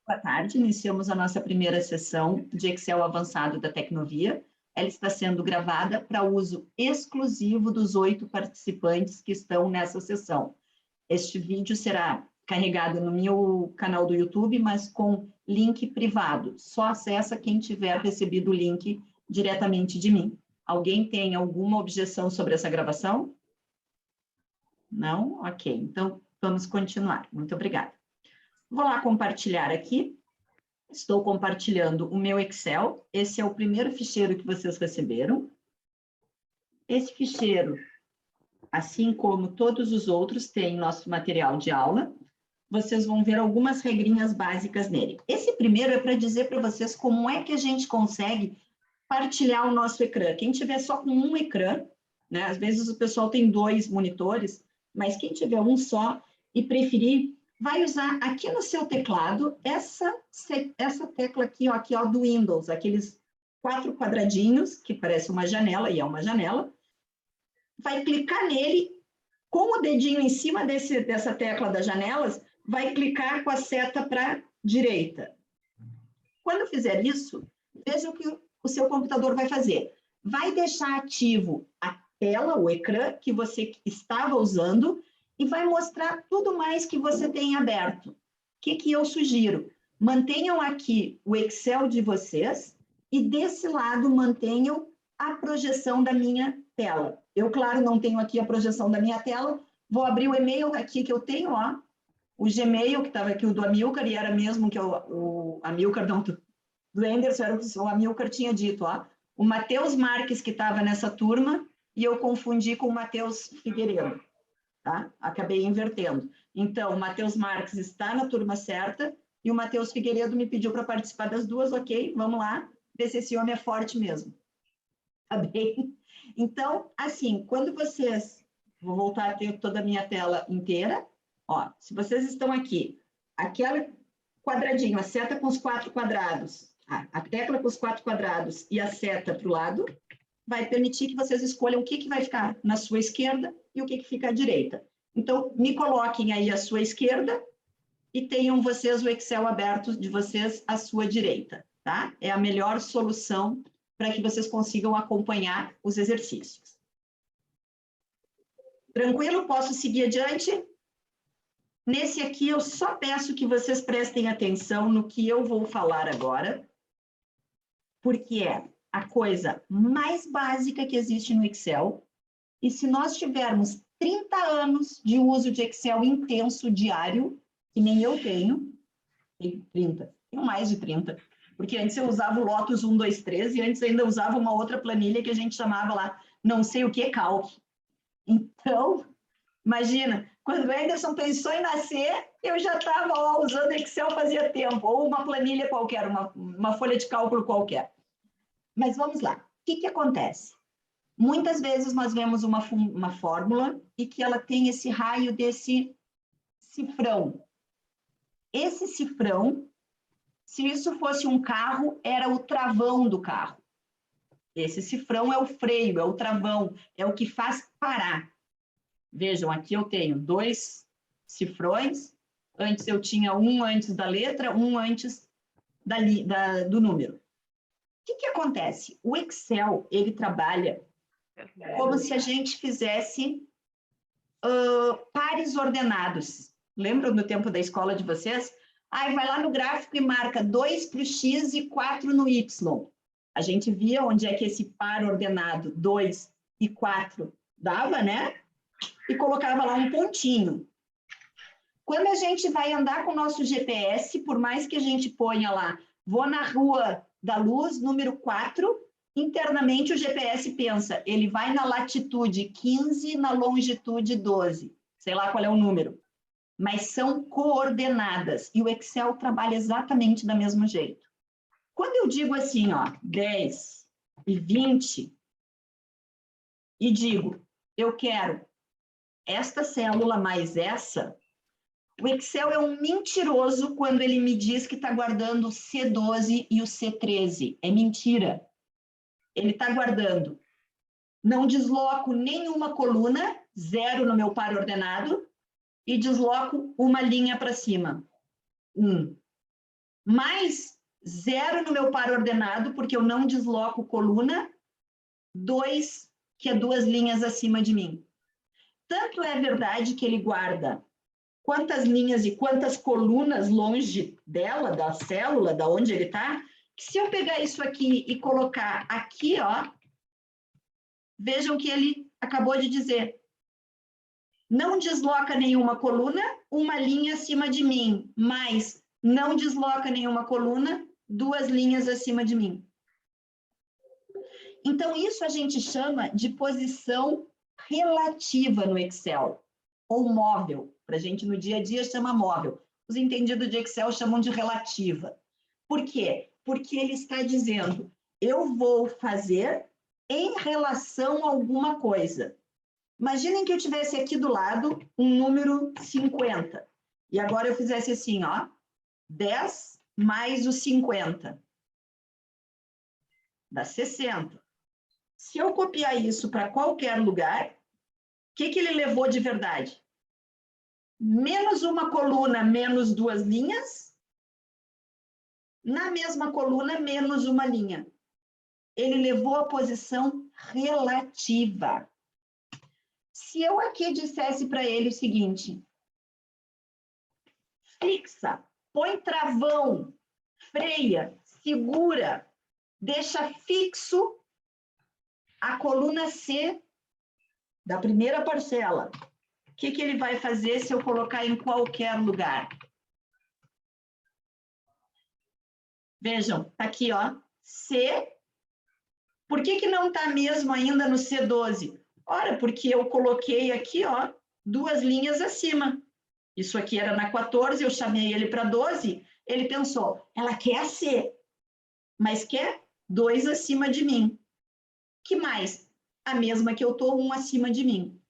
Boa tarde, iniciamos a nossa primeira sessão de Excel avançado da Tecnovia. Ela está sendo gravada para uso exclusivo dos 8 participantes que estão nessa sessão. Este vídeo será carregado no meu canal do YouTube, mas com link privado. Só acessa quem tiver recebido o link diretamente de mim. Alguém tem alguma objeção sobre essa gravação? Não? Ok, então vamos continuar. Muito obrigada. Vou lá compartilhar aqui. Estou compartilhando o meu Excel. Esse é o primeiro ficheiro que vocês receberam. Esse ficheiro, assim como todos os outros, tem nosso material de aula. Vocês vão ver algumas regrinhas básicas nele. Esse primeiro é para dizer para vocês como é que a gente consegue partilhar o nosso ecrã. Quem tiver só com um ecrã, né? Às vezes o pessoal tem 2 monitores, mas quem tiver um só e preferir, vai usar aqui no seu teclado essa tecla aqui, ó, do Windows, aqueles 4 quadradinhos, que parece uma janela, e é uma janela. Vai clicar nele, com o dedinho em cima dessa tecla das janelas, vai clicar com a seta para a direita. Quando fizer isso, veja o que o seu computador vai fazer. Vai deixar ativo a tela, o ecrã que você estava usando, e vai mostrar tudo mais que você tem aberto. O que eu sugiro? Mantenham aqui o Excel de vocês e desse lado mantenham a projeção da minha tela. Eu, claro, não tenho aqui a projeção da minha tela, vou abrir o e-mail aqui que eu tenho, ó, o Gmail, que estava aqui, o do Amilcar, e era mesmo que o Amilcar, não, do Anderson, era o que o Amilcar tinha dito, ó, o Matheus Marques, que estava nessa turma, e eu confundi com o Matheus Figueiredo. Tá? Acabei invertendo. Então, o Matheus Marques está na turma certa e o Matheus Figueiredo me pediu para participar das duas, ok? Vamos lá, ver se esse homem é forte mesmo. Tá bem? Então, assim, quando vocês... Vou voltar a ter toda a minha tela inteira. Ó, se vocês estão aqui, aquele quadradinho, a seta com os 4 quadrados, a tecla com os 4 quadrados e a seta para o lado, vai permitir que vocês escolham o que vai ficar na sua esquerda e o que fica à direita. Então, me coloquem aí à sua esquerda e tenham vocês o Excel aberto de vocês à sua direita, tá? É a melhor solução para que vocês consigam acompanhar os exercícios. Tranquilo? Posso seguir adiante? Nesse aqui, eu só peço que vocês prestem atenção no que eu vou falar agora, porque é a coisa mais básica que existe no Excel. E se nós tivermos 30 anos de uso de Excel intenso diário, que nem eu tenho 30, tenho mais de 30, porque antes eu usava o Lotus 1, 2, 3, e antes ainda usava uma outra planilha que a gente chamava lá, não sei o que, Calc. Então, imagina, quando o Anderson pensou em nascer, eu já estava usando Excel fazia tempo, ou uma planilha qualquer, uma folha de cálculo qualquer. Mas vamos lá, o que acontece? Muitas vezes nós vemos uma fórmula e que ela tem esse raio desse cifrão. Esse cifrão, se isso fosse um carro, era o travão do carro. Esse cifrão é o freio, é o travão, é o que faz parar. Vejam, aqui eu tenho 2 cifrões. Antes eu tinha um antes da letra, um antes do número. O que acontece? O Excel, ele trabalha como se a gente fizesse pares ordenados. Lembram do tempo da escola de vocês? Aí vai lá no gráfico e marca 2 para o X e 4 no Y. A gente via onde é que esse par ordenado 2 e 4 dava, né? E colocava lá um pontinho. Quando a gente vai andar com o nosso GPS, por mais que a gente ponha lá, vou na Rua da Luz, número 4, internamente o GPS pensa, ele vai na latitude 15, na longitude 12, sei lá qual é o número, mas são coordenadas, e o Excel trabalha exatamente do mesmo jeito. Quando eu digo assim, ó, 10 e 20, e digo, eu quero esta célula mais essa, o Excel é um mentiroso quando ele me diz que está guardando o C12 e o C13. É mentira. Ele está guardando. Não desloco nenhuma coluna, 0 no meu par ordenado, e desloco uma linha para cima. 1. Mais 0 no meu par ordenado, porque eu não desloco coluna. 2, que é 2 linhas acima de mim. Tanto é verdade que ele guarda quantas linhas e quantas colunas longe dela, da célula, da onde ele está, que se eu pegar isso aqui e colocar aqui, ó, vejam que ele acabou de dizer, não desloca nenhuma coluna, uma linha acima de mim, mas não desloca nenhuma coluna, 2 linhas acima de mim. Então, isso a gente chama de posição relativa no Excel, ou móvel. Para a gente, no dia a dia, chama móvel. Os entendidos de Excel chamam de relativa. Por quê? Porque ele está dizendo, eu vou fazer em relação a alguma coisa. Imaginem que eu tivesse aqui do lado um número 50. E agora eu fizesse assim, ó, 10 mais o 50. Dá 60. Se eu copiar isso para qualquer lugar, o que ele levou de verdade? Menos uma coluna, menos 2 linhas. Na mesma coluna, menos uma linha. Ele levou a posição relativa. Se eu aqui dissesse para ele o seguinte, fixa, põe travão, freia, segura, deixa fixo a coluna C da primeira parcela. O que ele vai fazer se eu colocar em qualquer lugar? Vejam, tá aqui, ó, C. Por que não está mesmo ainda no C12? Ora, porque eu coloquei aqui, ó, 2 linhas acima. Isso aqui era na 14, eu chamei ele para 12, ele pensou, ela quer C, mas quer 2 acima de mim. Que mais? A mesma que eu estou, 1 acima de mim.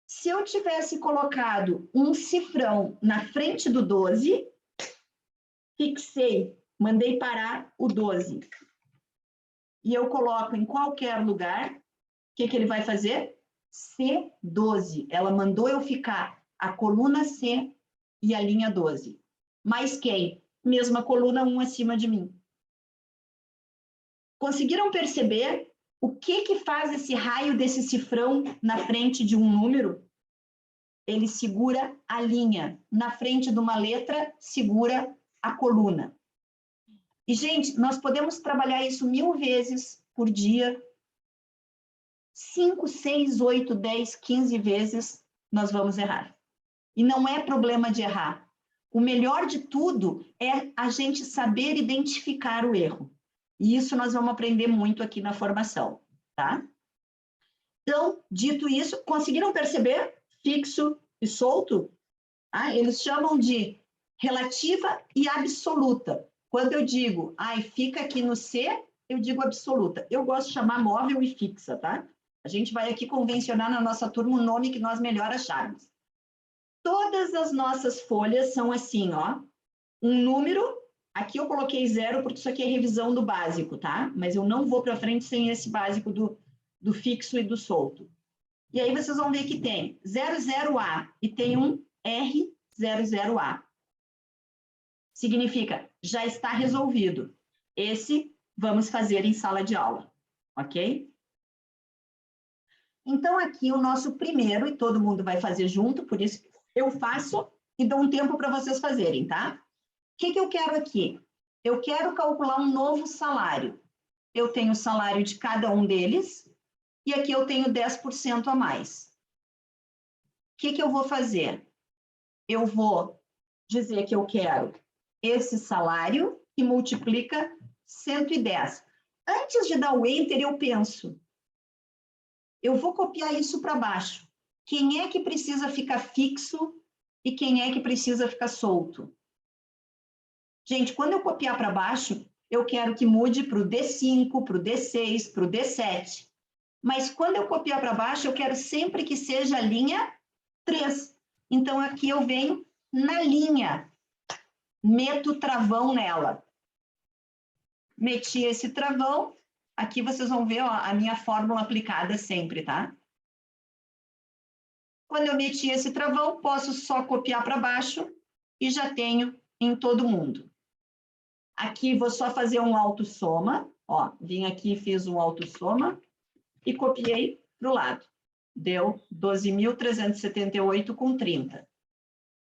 Se eu tivesse colocado um cifrão na frente do 12, fixei, mandei parar o 12. E eu coloco em qualquer lugar, o que ele vai fazer? C12. Ela mandou eu ficar a coluna C e a linha 12. Mais quem? Mesma coluna, 1 acima de mim. Conseguiram perceber o que faz esse raio desse cifrão na frente de um número? Ele segura a linha. Na frente de uma letra, segura a coluna. E, gente, nós podemos trabalhar isso 1000 vezes por dia. 5, 6, 8, 10, 15 vezes nós vamos errar. E não é problema de errar. O melhor de tudo é a gente saber identificar o erro. E isso nós vamos aprender muito aqui na formação, tá? Então, dito isso, conseguiram perceber? Fixo e solto? Ah, eles chamam de relativa e absoluta. Quando eu digo, ai, fica aqui no C, eu digo absoluta. Eu gosto de chamar móvel e fixa, tá? A gente vai aqui convencionar na nossa turma o nome que nós melhor acharmos. Todas as nossas folhas são assim, ó. Um número, aqui eu coloquei 0, porque isso aqui é revisão do básico, tá? Mas eu não vou para frente sem esse básico do fixo e do solto. E aí vocês vão ver que tem 00A e tem um R00A. Significa, já está resolvido. Esse vamos fazer em sala de aula, ok? Então, aqui o nosso primeiro, e todo mundo vai fazer junto, por isso eu faço e dou um tempo para vocês fazerem, tá? O que eu quero aqui? Eu quero calcular um novo salário. Eu tenho o salário de cada um deles, e aqui eu tenho 10% a mais. O que eu vou fazer? Eu vou dizer que eu quero esse salário que multiplica 110. Antes de dar o Enter, eu penso, eu vou copiar isso para baixo. Quem é que precisa ficar fixo e quem é que precisa ficar solto? Gente, quando eu copiar para baixo, eu quero que mude para o D5, para o D6, para o D7. Mas quando eu copiar para baixo, eu quero sempre que seja a linha 3. Então, aqui eu venho na linha. Meto travão nela. Meti esse travão. Aqui vocês vão ver, ó, a minha fórmula aplicada sempre, tá? Quando eu meti esse travão, posso só copiar para baixo e já tenho em todo mundo. Aqui vou só fazer um autossoma, ó, vim aqui, fiz um autossoma e copiei para o lado. Deu 12.378,30.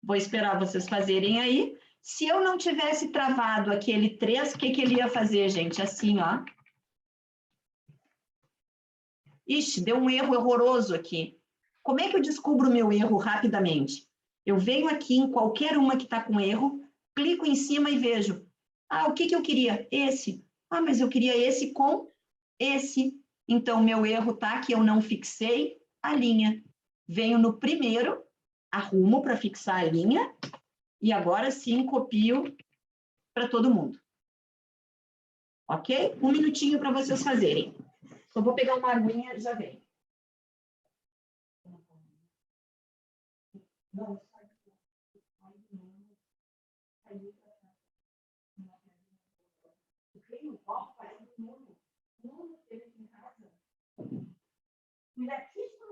Vou esperar vocês fazerem aí. Se eu não tivesse travado aquele 3, o que ele ia fazer, gente? Assim, ó. Ixi, deu um erro horroroso aqui. Como é que eu descubro o meu erro rapidamente? Eu venho aqui em qualquer uma que está com erro, clico em cima e vejo. Ah, o que eu queria? Esse. Ah, mas eu queria esse com esse. Então, meu erro está que eu não fixei a linha. Venho no primeiro, arrumo para fixar a linha, e agora sim copio para todo mundo. Ok? Um minutinho para vocês fazerem. Eu vou pegar uma aguinha e já vem. O eletricista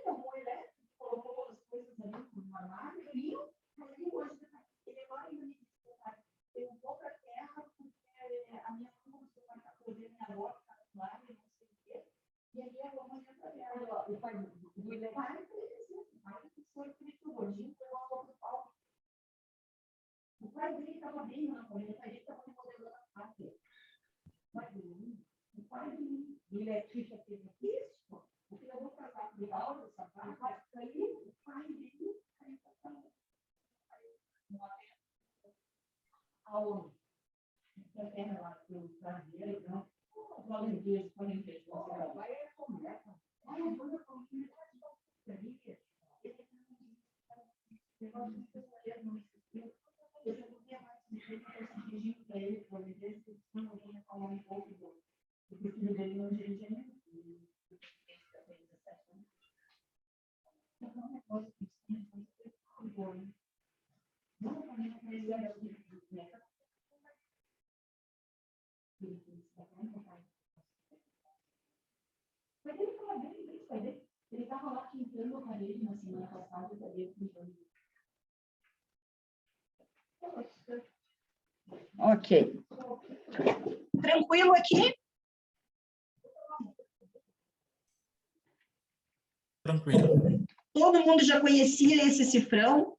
tomou elétrico, colocou as coisas ali no armário, limpo, mas ele hoje ele agora ainda me disse, eu vou para a terra porque a minha mãe começou a fazer minha avó, está lá, não sei o quê, e aí eu vou amanhã para ela. O pai do ele vai foi o gordinho, foi uma outra pau. O pai dele estava bem na família, o pai dele estava remodelando a casa. O pai do eletricista fez isso, porque eu vou casar com o Lauro, o sapato, aí o pai dele aonde? A terra lá do brasileiro, não. O alentejo, o alentejo, vai é conversa. Aí eu vou com o que eu já não tinha mais pedido para ele, para ele, se não vinha falar um pouco do filho dele não dirigia nem. Mas ele estava bem feliz, ele estava lá pintando a parede na semana passada, pintando. Ok. Tranquilo aqui? Tranquilo. Todo mundo já conhecia esse cifrão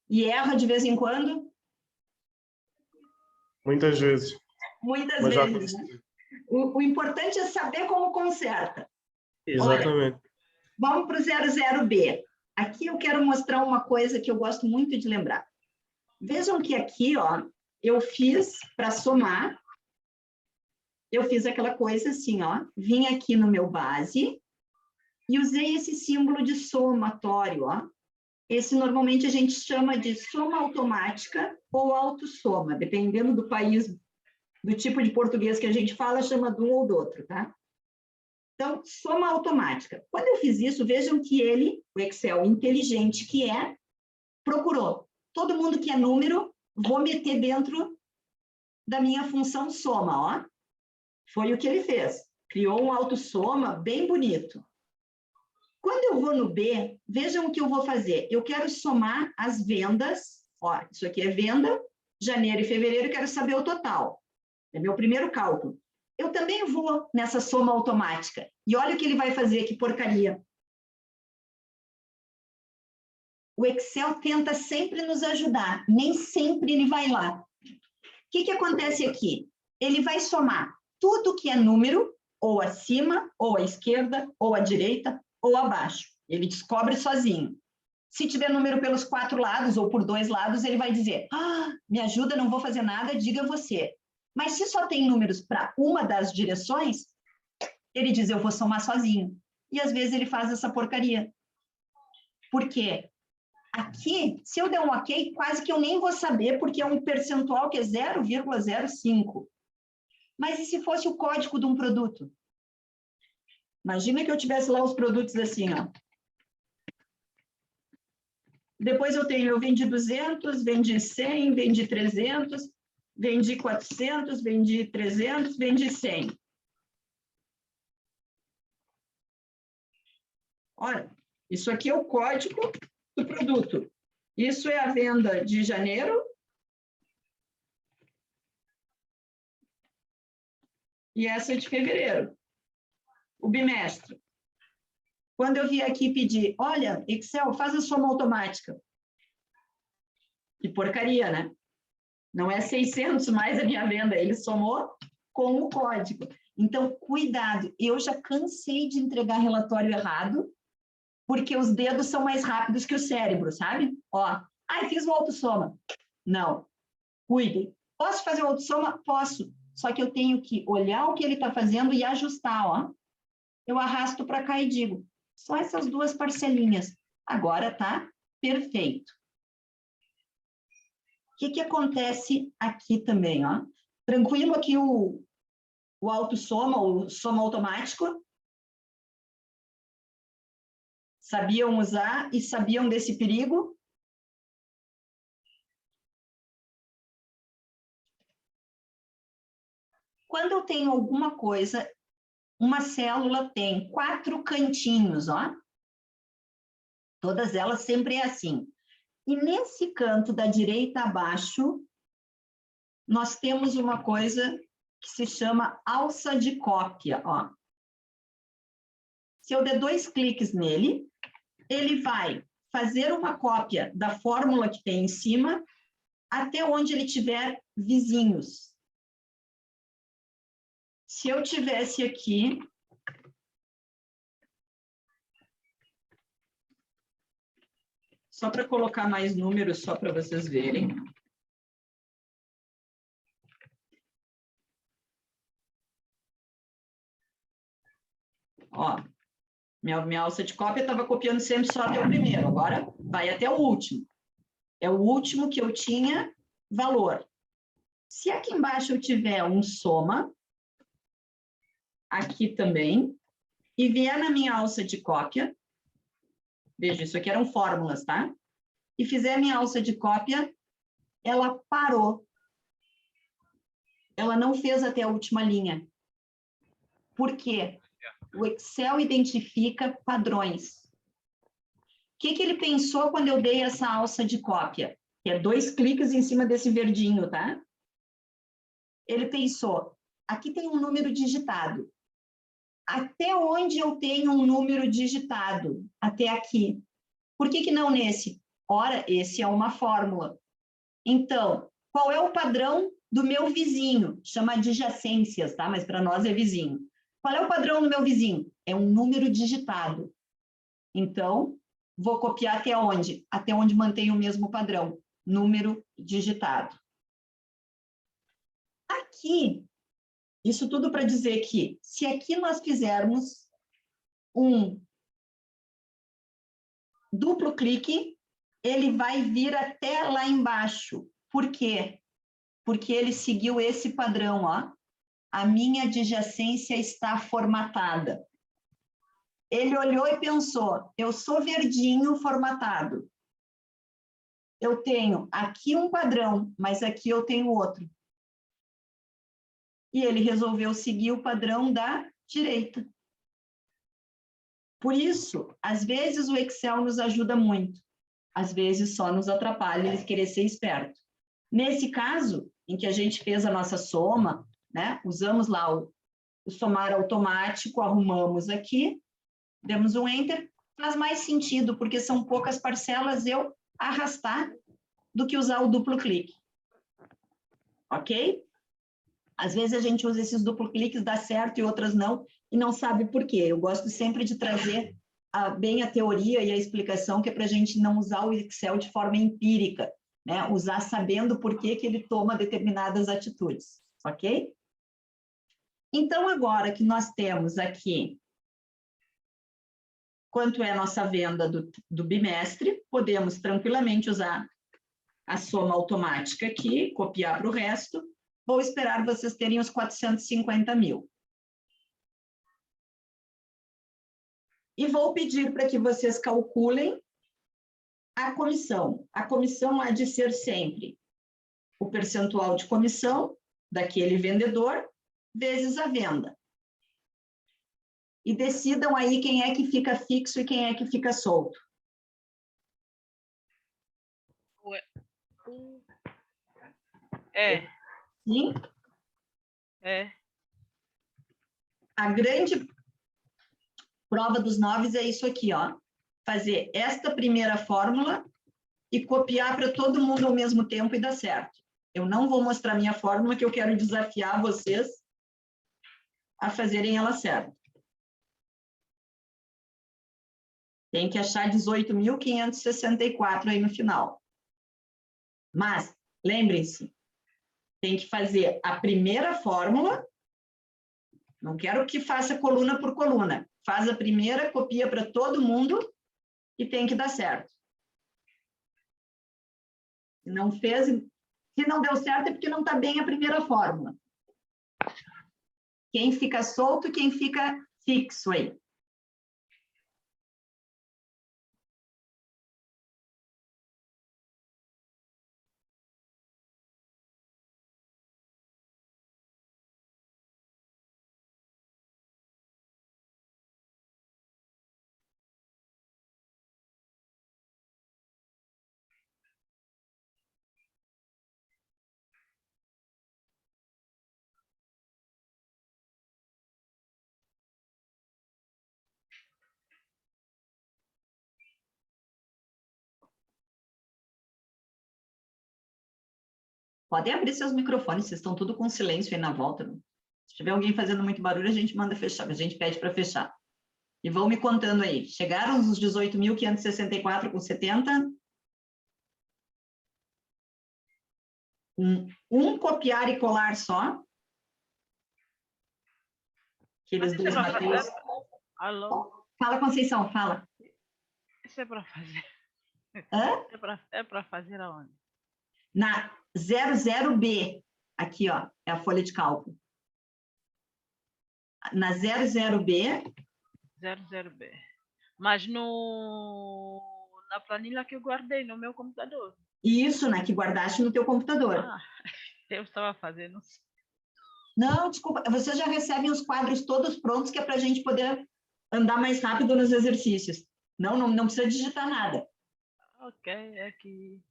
e erra de vez em quando? Muitas vezes. Muitas vezes, né? O importante é saber como conserta. Exatamente. Olha, vamos para o 00B. Aqui eu quero mostrar uma coisa que eu gosto muito de lembrar. Vejam que aqui, ó, eu fiz para somar, eu fiz aquela coisa assim, ó, vim aqui no meu base e usei esse símbolo de somatório, ó. Esse normalmente a gente chama de soma automática ou autossoma, dependendo do país, do tipo de português que a gente fala, chama de um ou do outro, tá? Então, soma automática. Quando eu fiz isso, vejam que ele, o Excel inteligente que é, procurou. Todo mundo que é número, vou meter dentro da minha função soma, ó. Foi o que ele fez. Criou um autossoma bem bonito. Quando eu vou no B, vejam o que eu vou fazer. Eu quero somar as vendas, ó, isso aqui é venda, janeiro e fevereiro, eu quero saber o total. É meu primeiro cálculo. Eu também vou nessa soma automática. E olha o que ele vai fazer, que porcaria. O Excel tenta sempre nos ajudar, nem sempre ele vai lá. O que acontece aqui? Ele vai somar tudo que é número, ou acima, ou à esquerda, ou à direita, ou abaixo. Ele descobre sozinho. Se tiver número pelos 4 lados, ou por 2 lados, ele vai dizer, me ajuda, não vou fazer nada, diga você. Mas se só tem números para uma das direções, ele diz, eu vou somar sozinho. E às vezes ele faz essa porcaria. Por quê? Aqui, se eu der um ok, quase que eu nem vou saber, porque é um percentual que é 0,05. Mas e se fosse o código de um produto? Imagina que eu tivesse lá os produtos assim, ó. Depois eu vendi 200, vendi 100, vendi 300, vendi 400, vendi 300, vendi 100. Olha, isso aqui é o código do produto. Isso é a venda de janeiro. E essa é de fevereiro. O bimestre. Quando eu vi aqui pedir, olha, Excel, faz a soma automática. Que porcaria, né? Não é 600 mais a minha venda, ele somou com o código. Então, cuidado, eu já cansei de entregar relatório errado, porque os dedos são mais rápidos que o cérebro, sabe? Ó, fiz uma autossoma. Não, cuidem. Posso fazer uma autossoma? Posso. Só que eu tenho que olhar o que ele está fazendo e ajustar, ó. Eu arrasto para cá e digo, só essas duas parcelinhas. Agora tá perfeito. O que acontece aqui também, ó? Tranquilo aqui o autossoma, o soma automático. Sabiam usar e sabiam desse perigo? Quando eu tenho alguma coisa, uma célula tem 4 cantinhos, ó. Todas elas sempre é assim. E nesse canto da direita abaixo, nós temos uma coisa que se chama alça de cópia, ó. Se eu der 2 cliques nele, ele vai fazer uma cópia da fórmula que tem em cima até onde ele tiver vizinhos. Se eu tivesse aqui, só para colocar mais números, só para vocês verem. Ó, minha alça de cópia estava copiando sempre só até o primeiro, agora vai até o último. É o último que eu tinha valor. Se aqui embaixo eu tiver um soma, aqui também, e vier na minha alça de cópia, veja, isso aqui eram fórmulas, tá? E fizer a minha alça de cópia, ela parou. Ela não fez até a última linha. Por quê? O Excel identifica padrões. O que ele pensou quando eu dei essa alça de cópia? Que é 2 cliques em cima desse verdinho, tá? Ele pensou, aqui tem um número digitado. Até onde eu tenho um número digitado? Até aqui. Por que não nesse? Ora, esse é uma fórmula. Então, qual é o padrão do meu vizinho? Chama adjacências, tá? Mas para nós é vizinho. Qual é o padrão do meu vizinho? É um número digitado. Então, vou copiar até onde? Até onde mantém o mesmo padrão. Número digitado. Aqui, isso tudo para dizer que, se aqui nós fizermos um duplo clique, ele vai vir até lá embaixo. Por quê? Porque ele seguiu esse padrão, ó. A minha adjacência está formatada. Ele olhou e pensou, eu sou verdinho formatado. Eu tenho aqui um padrão, mas aqui eu tenho outro. E ele resolveu seguir o padrão da direita. Por isso, às vezes o Excel nos ajuda muito, às vezes só nos atrapalha ele querer ser esperto. Nesse caso, em que a gente fez a nossa soma, né, usamos lá o somar automático, arrumamos aqui, demos um Enter, faz mais sentido, porque são poucas parcelas eu arrastar do que usar o duplo clique. Ok? Às vezes a gente usa esses duplo cliques, dá certo e outras não, e não sabe por quê. Eu gosto sempre de trazer bem a teoria e a explicação, que é para a gente não usar o Excel de forma empírica, né? Usar sabendo por que ele toma determinadas atitudes, ok? Então, agora que nós temos aqui quanto é a nossa venda do bimestre, podemos tranquilamente usar a soma automática aqui, copiar para o resto. Vou esperar vocês terem os 450 mil. E vou pedir para que vocês calculem a comissão. A comissão há de ser sempre o percentual de comissão daquele vendedor vezes a venda. E decidam aí quem é que fica fixo e quem é que fica solto. É, Sim? é. A grande prova dos 9 é isso aqui, ó. Fazer esta primeira fórmula e copiar para todo mundo ao mesmo tempo e dar certo. Eu não vou mostrar minha fórmula, que eu quero desafiar vocês a fazerem ela certa. Tem que achar 18.564 aí no final. Mas, lembrem-se, tem que fazer a primeira fórmula. Não quero que faça coluna por coluna. Faz a primeira, copia para todo mundo e tem que dar certo. Se não fez, se não deu certo é porque não está bem a primeira fórmula. Quem fica solto, quem fica fixo aí. Podem abrir seus microfones, vocês estão tudo com silêncio aí na volta. Né? Se tiver alguém fazendo muito barulho, a gente manda fechar, a gente pede para fechar. E vão me contando aí. Chegaram os 18.564 com 70? Um copiar e colar só. Aqueles dois Mateus. Alô? Fala, Conceição, fala. Isso é para fazer. Hã? É para fazer aonde? Na 00B, aqui, ó, é a folha de cálculo. Na 00B. 00B. Mas na planilha que eu guardei no meu computador. Isso, né, que guardaste no teu computador. Ah, eu estava fazendo. Não, desculpa, vocês já recebem os quadros todos prontos, que é para a gente poder andar mais rápido nos exercícios. Não precisa digitar nada. Ok, é aqui.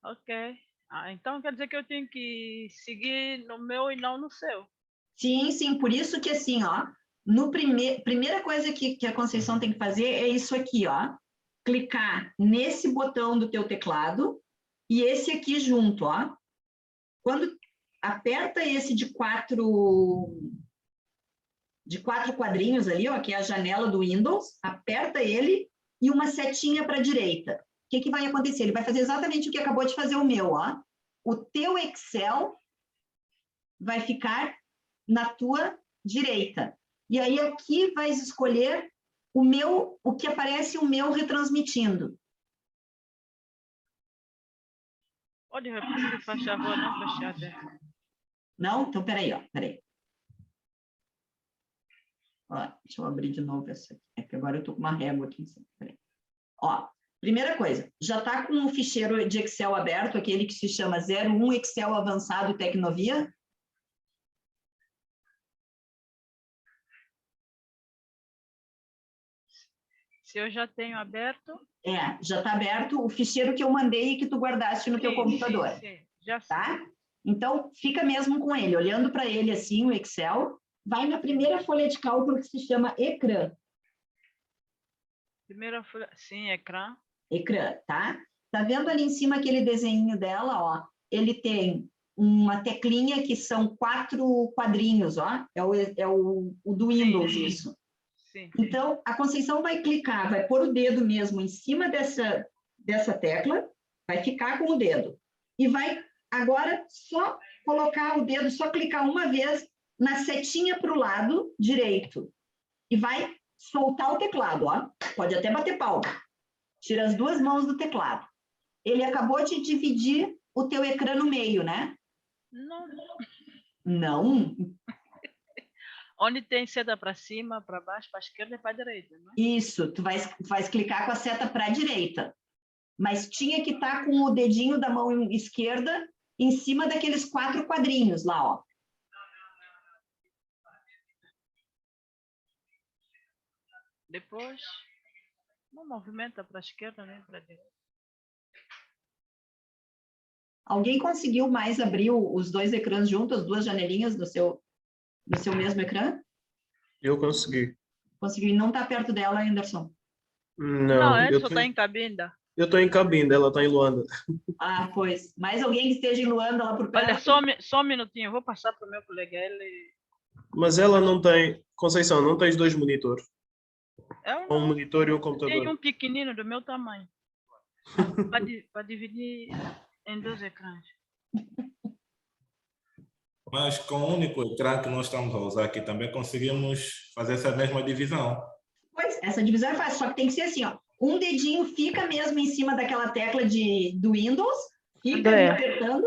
Ok. Ah, então quer dizer que eu tenho que seguir no meu e não no seu. Sim, por isso que assim, ó, primeira coisa que a Conceição tem que fazer é isso aqui, ó, clicar nesse botão do teu teclado e esse aqui junto, ó. Quando aperta esse de quatro quadrinhos ali, ó, que é a janela do Windows, aperta ele e uma setinha para a direita. O que vai acontecer? Ele vai fazer exatamente o que acabou de fazer o meu, ó. O teu Excel vai ficar na tua direita. E aí aqui vais escolher o que aparece o meu retransmitindo. Pode repetir, faz favor, não fechar. Não? Então, peraí. Ó, deixa eu abrir de novo essa aqui. É que agora eu estou com uma régua aqui em cima. Peraí. Ó, primeira coisa, já está com o ficheiro de Excel aberto, aquele que se chama 01 Excel Avançado Tecnovia? Se eu já tenho aberto... Já está aberto o ficheiro que eu mandei e que tu guardaste no teu computador. Sim, já sei. Tá? Então, fica mesmo com ele, olhando para ele assim, o Excel, vai na primeira folha de cálculo que se chama ecrã. Primeira folha, sim, ecrã. Ecrã, tá? Tá vendo ali em cima aquele desenho dela, ó? Ele tem uma teclinha que são 4 quadrinhos, ó. É o do Windows, Sim. isso. Sim. Então, a Conceição vai clicar, vai pôr o dedo mesmo em cima dessa tecla, vai ficar com o dedo. E vai agora só colocar o dedo, só clicar uma vez na setinha para o lado direito. E vai soltar o teclado, ó. Pode até bater palma. Tira as 2 mãos do teclado. Ele acabou de dividir o teu ecrã no meio, né? Não. Não? Onde tem seta para cima, para baixo, para a esquerda e para a direita, não é? Isso, tu vais clicar com a seta para a direita. Mas tinha que estar com o dedinho da mão esquerda em cima daqueles 4 quadrinhos lá, ó. Depois, não movimenta para a esquerda nem para a direita. Alguém conseguiu mais abrir os dois ecrãs juntos, as duas janelinhas no seu mesmo ecrã? Eu consegui. Conseguiu e não está perto dela, Anderson? Não, Não, ele só está em cabinda. eu estou em Cabinda, ela está em Luanda. Ah, pois. Mais alguém que esteja em Luanda lá por perto? Olha, só um minutinho, eu vou passar para o meu colega. Ele Mas ela não tem... Conceição, não tens dois monitores? é Um monitor e um tem computador? um pequenino do meu tamanho. Para dividir em 2 ecrãs. Mas com o único ecrã que nós estamos a usar aqui também conseguimos fazer essa mesma divisão. Pois, essa divisão é fácil, só que tem que ser assim, ó. Um dedinho fica mesmo em cima daquela tecla do Windows, fica ali Andréa. apertando,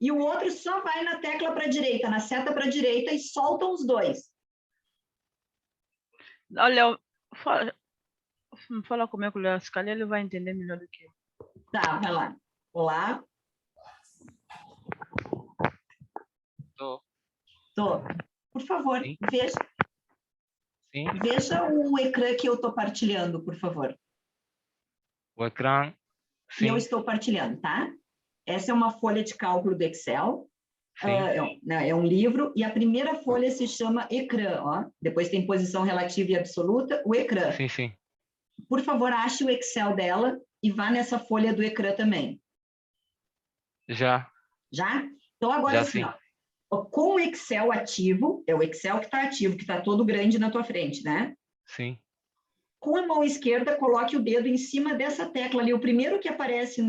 e o outro só vai na tecla para a direita, na seta para a direita, e soltam os dois. Olha, fala com o meu colega, se calhar ele vai entender melhor do que eu. Tá, vai lá. Olá. Tô. Por favor, Sim. Sim, veja o ecrã que eu estou partilhando, por favor. o ecrã. Que eu Sim, estou partilhando, tá? Essa é uma folha de cálculo do Excel. sim, É um livro, e a primeira folha se chama ecrã, ó. Depois tem posição relativa e absoluta, o ecrã. sim, sim. Por favor, ache o Excel dela e vá nessa folha do ecrã também. Já, Já? Então, agora já assim, sim. ó, com o Excel ativo, é o Excel que está ativo, que está todo grande na tua frente, né? Sim, Com a mão esquerda, coloque o dedo em cima dessa tecla ali, o primeiro que aparece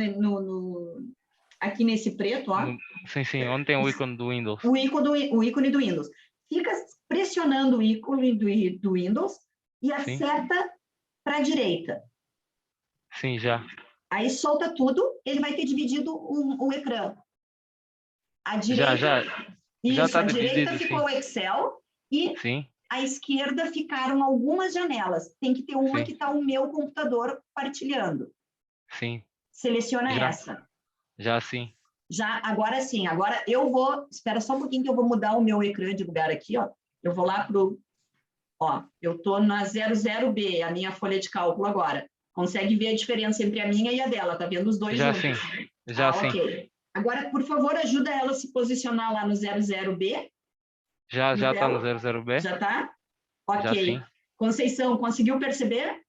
aqui nesse preto, ó. sim, onde tem o ícone do Windows. O ícone do Windows. Fica pressionando o ícone do Windows e Sim. acerta para a direita. Sim, já. Aí solta tudo, ele vai ter dividido o ecrã. A direita, Já isso, está a direita dividido, ficou o Excel e sim, à esquerda ficaram algumas janelas. Tem que ter uma Sim. que está o meu computador partilhando. sim, Seleciona Já. essa. já sim. Já, agora sim, agora eu vou, espera só um pouquinho que eu vou mudar o meu ecrã de lugar aqui, ó. Eu vou lá eu tô na 00B, a minha folha de cálculo agora. Consegue ver a diferença entre a minha e a dela, tá vendo os dois Já juntos? sim, já sim. Ok. Agora, por favor, ajuda ela a se posicionar lá no 00B. Já No está no dela? 00B. Já tá? Já Ok. sim. Conceição, conseguiu perceber?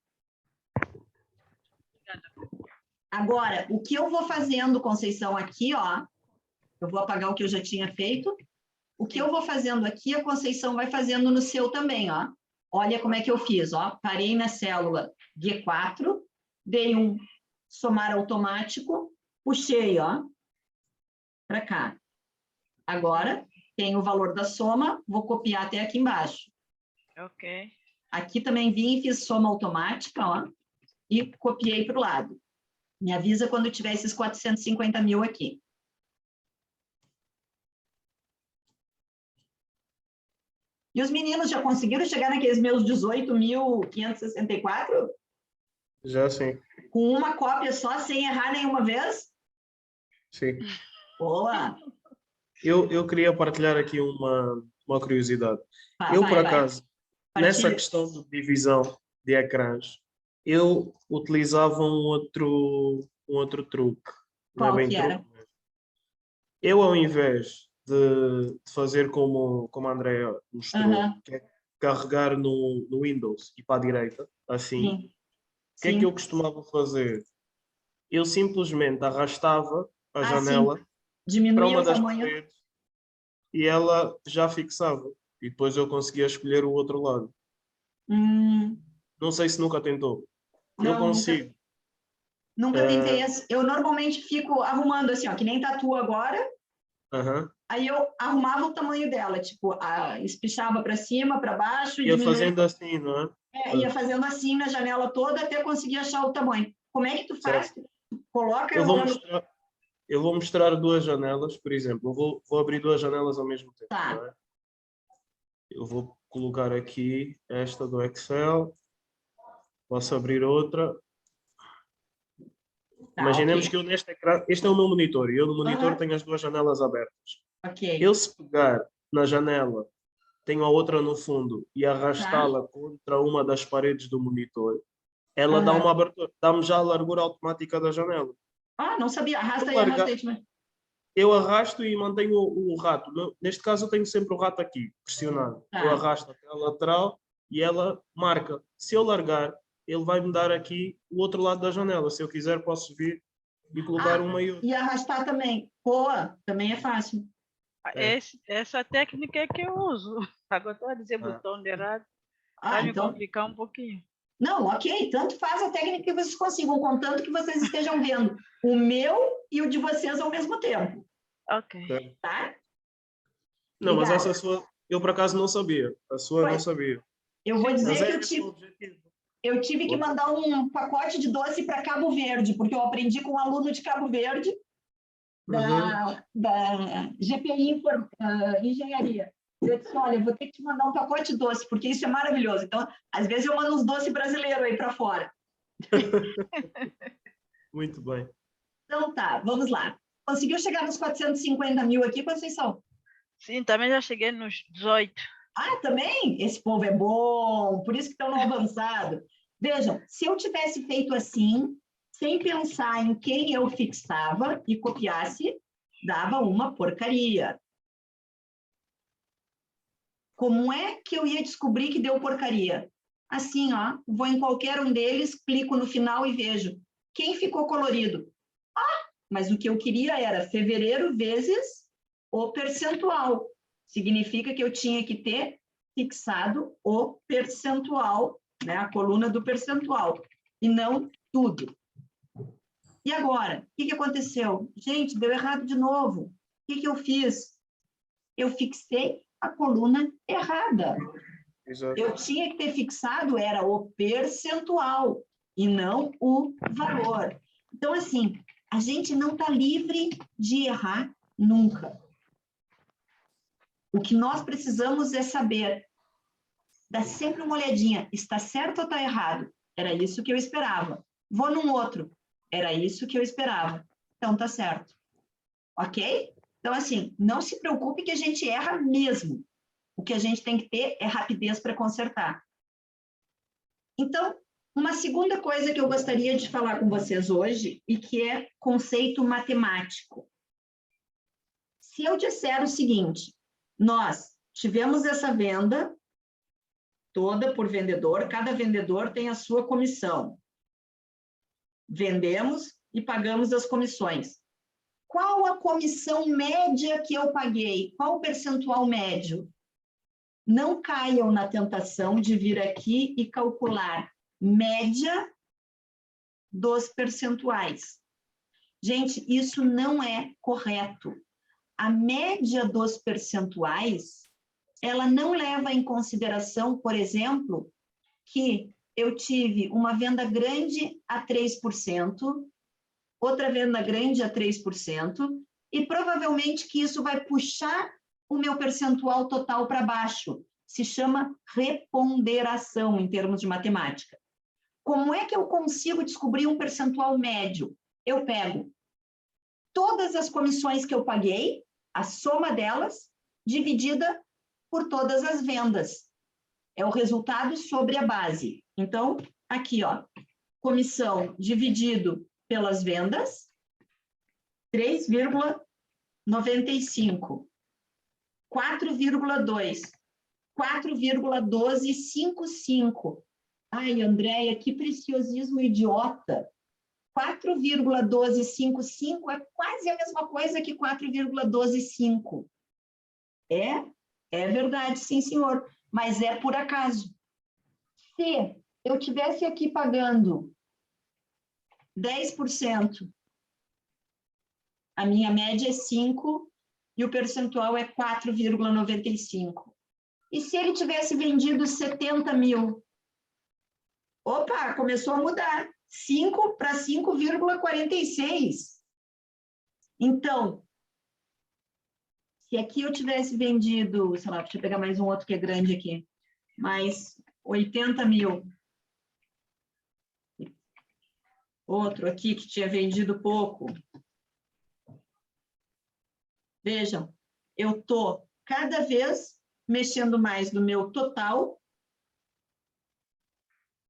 Agora, o que eu vou fazendo, Conceição, aqui, ó, eu vou apagar o que eu já tinha feito. O que eu vou fazendo aqui, a Conceição vai fazendo no seu também, ó. Olha como é que eu fiz, ó. Parei na célula G4, dei um somar automático, puxei, ó, para cá. Agora, tem o valor da soma, vou copiar até aqui embaixo. Ok. Aqui também vim e fiz soma automática, ó, e copiei para o lado. Me avisa quando tiver esses 450 mil aqui. E os meninos já conseguiram chegar naqueles meus 18.564? Já sim. Com uma cópia só, sem errar nenhuma vez? Sim. Boa! Eu queria partilhar aqui uma curiosidade. Vai, Eu, vai, por vai. acaso, nessa Partilha. questão de divisão de ecrãs, eu utilizava um outro truque. Não é Qual bem que truque, era? mas eu, ao invés de fazer como a Andrea mostrou, Aham, que é carregar no Windows e para a direita, assim, o sim. que é que eu Sim. costumava fazer? Eu simplesmente arrastava a Ah, sim. janela para Diminuía uma o das tamanho. paredes e ela já fixava. E depois eu conseguia escolher o outro lado. Hum, Não sei se nunca tentou. Eu não, consigo. nunca tentei. Eu normalmente fico arrumando assim, ó, que nem tatu agora. Aham. Aí eu arrumava o tamanho dela, tipo, espichava para cima, para baixo e Ia diminuía. fazendo assim, não é? Ia fazendo assim na janela toda até conseguir achar o tamanho. Como é que tu faz? Certo. Tu coloca Eu vou ela no... mostrar, eu vou mostrar duas janelas, por exemplo. Eu vou abrir duas janelas ao mesmo tempo, Tá. não é? Eu vou colocar aqui esta do Excel. Posso abrir outra. Tá, Imaginemos ok. que eu neste ecrã, este é o meu monitor, e eu no monitor Aham, tenho as duas janelas abertas. ok. Eu, se pegar na janela, tenho a outra no fundo e Tá. arrastá-la contra uma das paredes do monitor, ela dá uma Aham. abertura, dá-me já a largura automática da janela. Ah, não sabia. Arrasta aí, Largar. arrasta aí. Timé. Eu arrasto e mantenho o rato. Neste caso, eu tenho sempre o rato aqui, pressionado. Tá. Eu arrasto até a lateral e ela marca. Se eu largar, ele vai me dar aqui o outro lado da janela. Se eu quiser, posso vir e colocar uma e outra. E arrastar também. Boa, também é fácil. Essa técnica é que eu uso. Agora estou a dizer botão de errado. Vai me Então... complicar um pouquinho. Não, ok. Tanto faz a técnica que vocês consigam, contanto que vocês estejam vendo o meu e o de vocês ao mesmo tempo. Ok. Tá? Não, mas Obrigada. essa sua, eu por acaso não sabia. A sua eu não Pois. sabia. Eu vou dizer Mas que é esse o objetivo. eu tive que mandar um pacote de doce para Cabo Verde, porque eu aprendi com um aluno de Cabo Verde, da GPI Engenharia. Eu disse, olha, eu vou ter que te mandar um pacote de doce, porque isso é maravilhoso. Então, às vezes eu mando uns doces brasileiros aí para fora. Muito bem. Então tá, vamos lá. Conseguiu chegar nos 450 mil aqui, quantos vocês são? Sim, também já cheguei nos 18. Ah, também? Esse povo é bom, por isso que estão no avançado. Vejam, se eu tivesse feito assim, sem pensar em quem eu fixava e copiasse, dava uma porcaria. Como é que eu ia descobrir que deu porcaria? Assim, ó, vou em qualquer um deles, clico no final e vejo. Quem ficou colorido? Ah, mas o que eu queria era fevereiro vezes o percentual. Significa que eu tinha que ter fixado o percentual, né, a coluna do percentual, e não tudo. E agora, o que aconteceu? Gente, deu errado de novo. O que eu fiz? Eu fixei a coluna errada. Exato. Eu tinha que ter fixado, era o percentual, e não o valor. Então, assim, a gente não está livre de errar nunca. O que nós precisamos é saber, dar sempre uma olhadinha, está certo ou está errado? Era isso que eu esperava. Vou num outro, era isso que eu esperava. Então, está certo. Ok? Então, assim, não se preocupe que a gente erra mesmo. O que a gente tem que ter é rapidez para consertar. Então, uma segunda coisa que eu gostaria de falar com vocês hoje, e que é conceito matemático. Se eu disser o seguinte, nós tivemos essa venda toda por vendedor, cada vendedor tem a sua comissão. Vendemos e pagamos as comissões. Qual a comissão média que eu paguei? Qual o percentual médio? Não caiam na tentação de vir aqui e calcular média dos percentuais. Gente, isso não é correto. A média dos percentuais, ela não leva em consideração, por exemplo, que eu tive uma venda grande a 3%, outra venda grande a 3%, e provavelmente que isso vai puxar o meu percentual total para baixo. Se chama reponderação em termos de matemática. Como é que eu consigo descobrir um percentual médio? Eu pego todas as comissões que eu paguei, a soma delas, dividida por todas as vendas. É o resultado sobre a base. Então, aqui, ó, comissão dividido pelas vendas, 3,95. 4,2. 4,1255. Ai, Andréia, que preciosismo idiota. 4,1255 é quase a mesma coisa que 4,125. É verdade, sim, senhor, mas é por acaso. Se eu tivesse aqui pagando 10%, a minha média é 5 e o percentual é 4,95. E se ele tivesse vendido 70 mil? Opa, começou a mudar. 5 para 5,46. Então, se aqui eu tivesse vendido, sei lá, deixa eu pegar mais um outro que é grande aqui, mais 80 mil. Outro aqui que tinha vendido pouco. Vejam, eu estou cada vez mexendo mais no meu total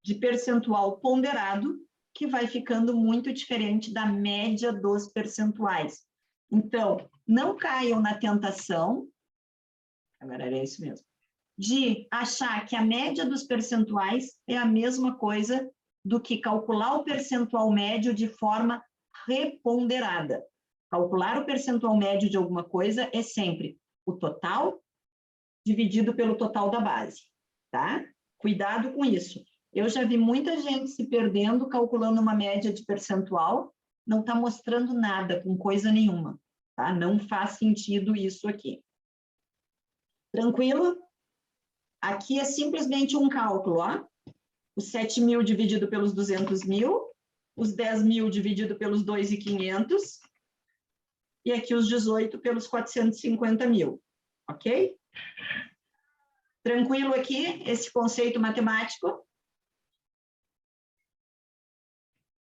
de percentual ponderado, que vai ficando muito diferente da média dos percentuais. Então, não caiam na tentação, agora era isso mesmo, de achar que a média dos percentuais é a mesma coisa do que calcular o percentual médio de forma reponderada. Calcular o percentual médio de alguma coisa é sempre o total dividido pelo total da base, tá? Cuidado com isso. Eu já vi muita gente se perdendo calculando uma média de percentual, não está mostrando nada com coisa nenhuma, tá? Não faz sentido isso aqui. Tranquilo? Aqui é simplesmente um cálculo, ó. Os 7 mil dividido pelos 200 mil, os 10 mil dividido pelos 2.500, e aqui os 18 pelos 450 mil, ok? Tranquilo aqui, esse conceito matemático?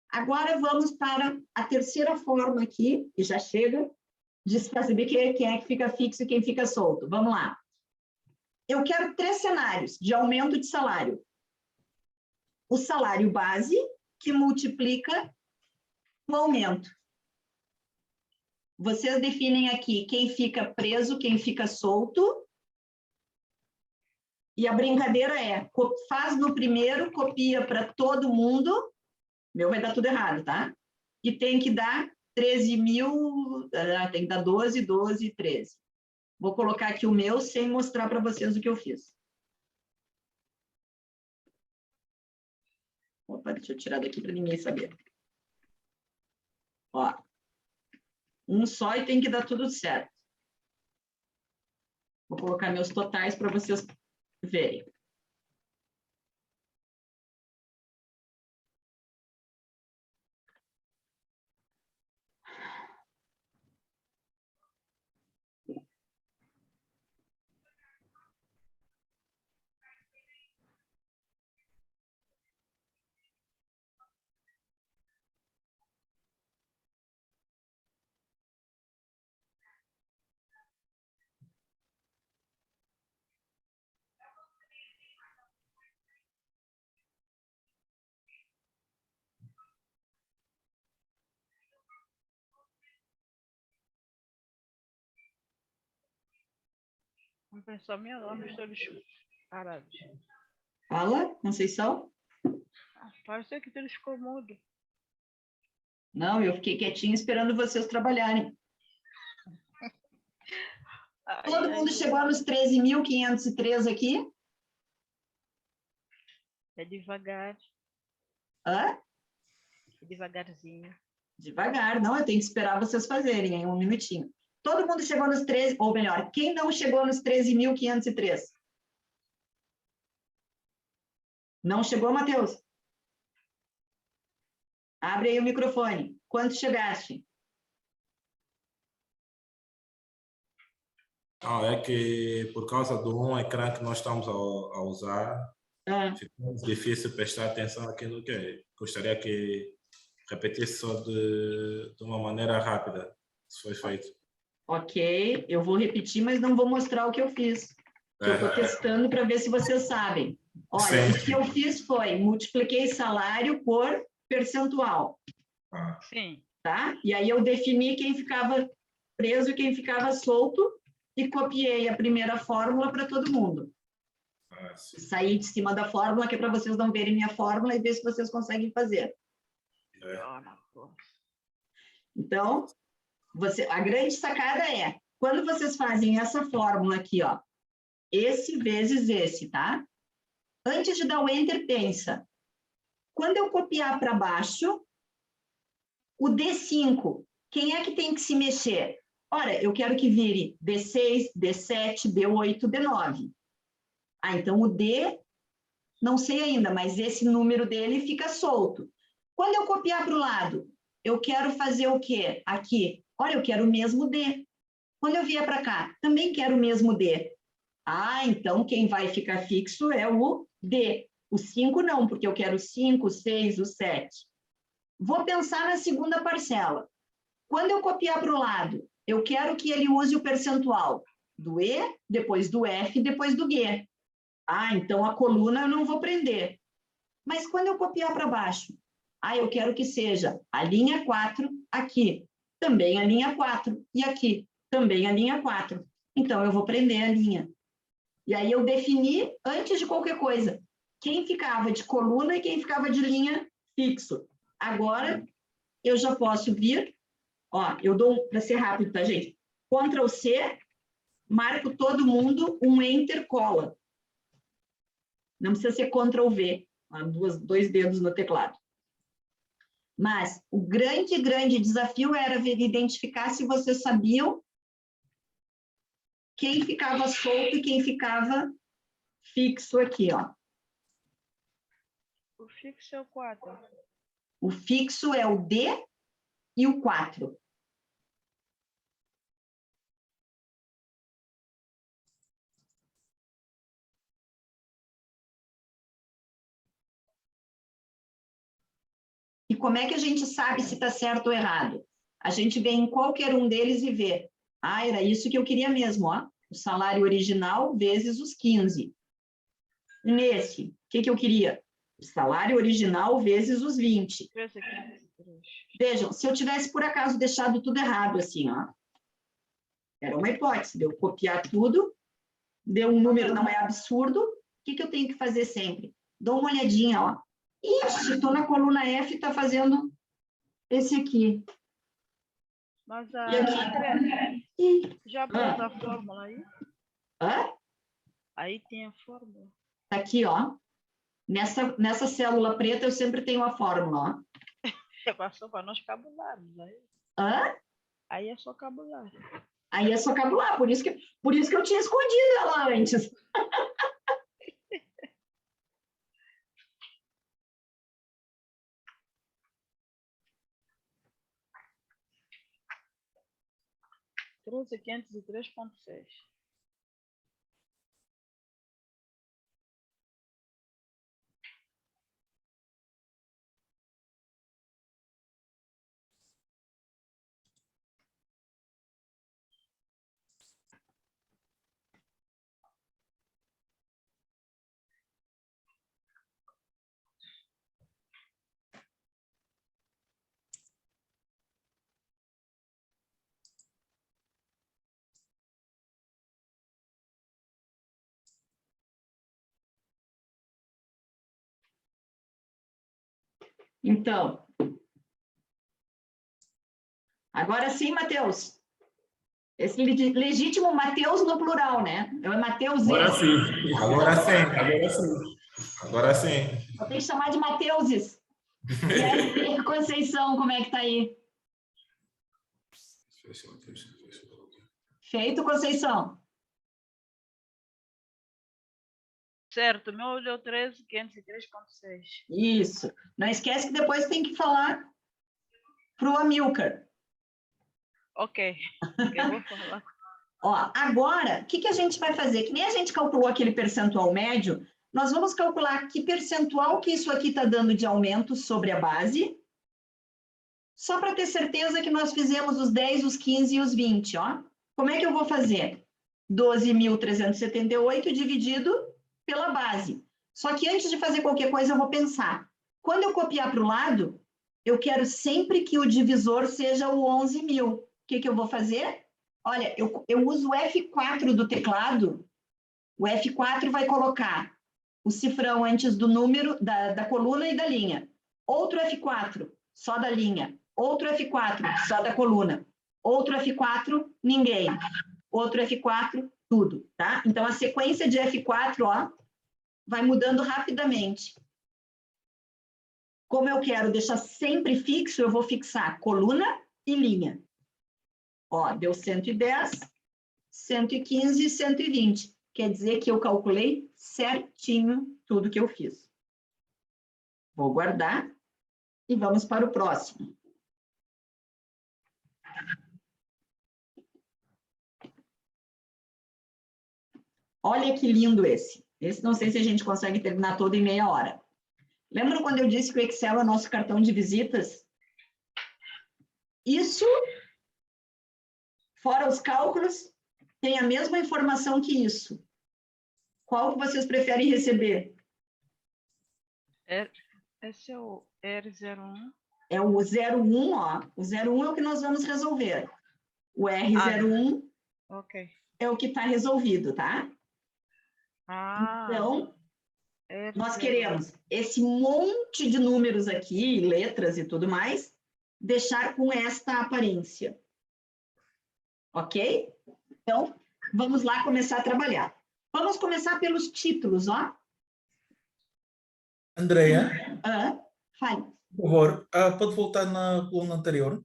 Agora vamos para a terceira forma aqui, e já chega, de saber quem é que fica fixo e quem fica solto. Vamos lá. Eu quero 3 cenários de aumento de salário. O salário base, que multiplica o aumento. Vocês definem aqui quem fica preso, quem fica solto. E a brincadeira é, faz no primeiro, copia para todo mundo. Meu vai dar tudo errado, tá? E tem que dar 13 mil, tem que dar 12, 12 e 13. Vou colocar aqui o meu sem mostrar para vocês o que eu fiz. Opa, deixa eu tirar daqui para ninguém saber. Ó, um só e tem que dar tudo certo. Vou colocar meus totais para vocês verem. Vamos pensar minha alarme, estou parados. Fala, Conceição? Parece que eles ficou mudo. Não, eu fiquei quietinha esperando vocês trabalharem. Todo mundo chegou nos 13.503 aqui? É devagar. Hã? É devagarzinho. Devagar, não, eu tenho que esperar vocês fazerem, hein, um minutinho. Todo mundo chegou nos 13, ou melhor, quem não chegou nos 13.503? Não chegou, Matheus? Abre aí o microfone. Quanto chegaste? Não, é que por causa do um ecrã que nós estamos a usar, ficou difícil prestar atenção aqui no que gostaria que repetisse só de uma maneira rápida, se foi feito. Ok, eu vou repetir, mas não vou mostrar o que eu fiz. Que eu estou testando para ver se vocês sabem. Olha, o que eu fiz foi, multipliquei salário por percentual. Sim. Tá? E aí eu defini quem ficava preso e quem ficava solto e copiei a primeira fórmula para todo mundo. Saí de cima da fórmula, que é para vocês não verem minha fórmula e ver se vocês conseguem fazer. Então, a grande sacada é, quando vocês fazem essa fórmula aqui, ó, esse vezes esse, tá? Antes de dar o Enter, pensa. Quando eu copiar para baixo, o D5, quem é que tem que se mexer? Ora, eu quero que vire D6, D7, D8, D9. Ah, então o D, não sei ainda, mas esse número dele fica solto. Quando eu copiar para o lado, eu quero fazer o quê? Aqui, olha, eu quero o mesmo D. Quando eu vier para cá, também quero o mesmo D. Ah, então quem vai ficar fixo é o D. O 5 não, porque eu quero o 5, o 6, o 7. Vou pensar na segunda parcela. Quando eu copiar para o lado, eu quero que ele use o percentual do E, depois do F, depois do G. Ah, então a coluna eu não vou prender. Mas quando eu copiar para baixo, Ah, eu quero que seja a linha 4 aqui, também a linha 4, e aqui, também a linha 4. Então, eu vou prender a linha. E aí eu defini, antes de qualquer coisa, quem ficava de coluna e quem ficava de linha fixo. Agora, eu já posso vir, ó, eu dou, para ser rápido, tá, gente? Ctrl C, marco todo mundo, um Enter, cola. Não precisa ser Ctrl V, dois dedos no teclado. Mas o grande desafio era identificar se vocês sabiam quem ficava solto e quem ficava fixo aqui, ó. O fixo é o 4. O fixo é o D e o 4. E como é que a gente sabe se está certo ou errado? A gente vê em qualquer um deles e vê. Ah, era isso que eu queria mesmo, ó. O salário original vezes os 15. Nesse, o que eu queria? O salário original vezes os 20. 13 aqui. Vejam, se eu tivesse, por acaso, deixado tudo errado, assim, ó. Era uma hipótese de eu copiar tudo, deu um número, não é absurdo. O que eu tenho que fazer sempre? Dou uma olhadinha, ó. Ixi, estou na coluna F, está fazendo esse aqui. Mas E aqui? já pôs a fórmula aí? Hã? Aí tem a fórmula. Tá aqui, ó. Nessa célula preta eu sempre tenho a fórmula, ó. Você passou para nós cabularmos aí. Hã? Aí é só cabular. Aí é só cabular, por isso que eu tinha escondido ela antes. Trouxe 503,6. Então, agora sim, Matheus. Esse legítimo Mateus no plural, né? É o Mateus. Agora sim. Agora sim. Agora sim. Eu tenho que chamar de Mateuses. E aí, Conceição, como é que tá aí? Feito, Conceição? Certo, meu deu 13, 503,6. Isso. Não esquece que depois tem que falar para o Amilcar. Ok, eu vou falar. Ó, agora, o que a gente vai fazer? Que nem a gente calculou aquele percentual médio, nós vamos calcular que percentual que isso aqui está dando de aumento sobre a base, só para ter certeza que nós fizemos os 10, os 15 e os 20, ó. Como é que eu vou fazer? 12.378 dividido pela base. Só que antes de fazer qualquer coisa, eu vou pensar. Quando eu copiar para o lado, eu quero sempre que o divisor seja o 11.000. O que eu vou fazer? Olha, eu uso o F4 do teclado. O F4 vai colocar o cifrão antes do número, da coluna e da linha. Outro F4, só da linha. Outro F4, só da coluna. Outro F4, ninguém. Outro F4, tudo, tá? Então, a sequência de F4, ó, vai mudando rapidamente. Como eu quero deixar sempre fixo, eu vou fixar coluna e linha. Ó, deu 110, 115 e 120. Quer dizer que eu calculei certinho tudo que eu fiz. Vou guardar e vamos para o próximo. Olha que lindo esse. Esse não sei se a gente consegue terminar todo em meia hora. Lembram quando eu disse que o Excel é nosso cartão de visitas? Isso, fora os cálculos, tem a mesma informação que isso. Qual que vocês preferem receber? Esse é o R01. É o 01, ó. O 01 é o que nós vamos resolver. O R01 Ok. é o que está resolvido, tá? Então, nós R01. queremos esse monte de números aqui, letras e tudo mais, deixar com esta aparência. Ok? Então, vamos lá começar a trabalhar. Vamos começar pelos títulos, ó. Andrea, Fale. por favor, pode voltar na coluna anterior?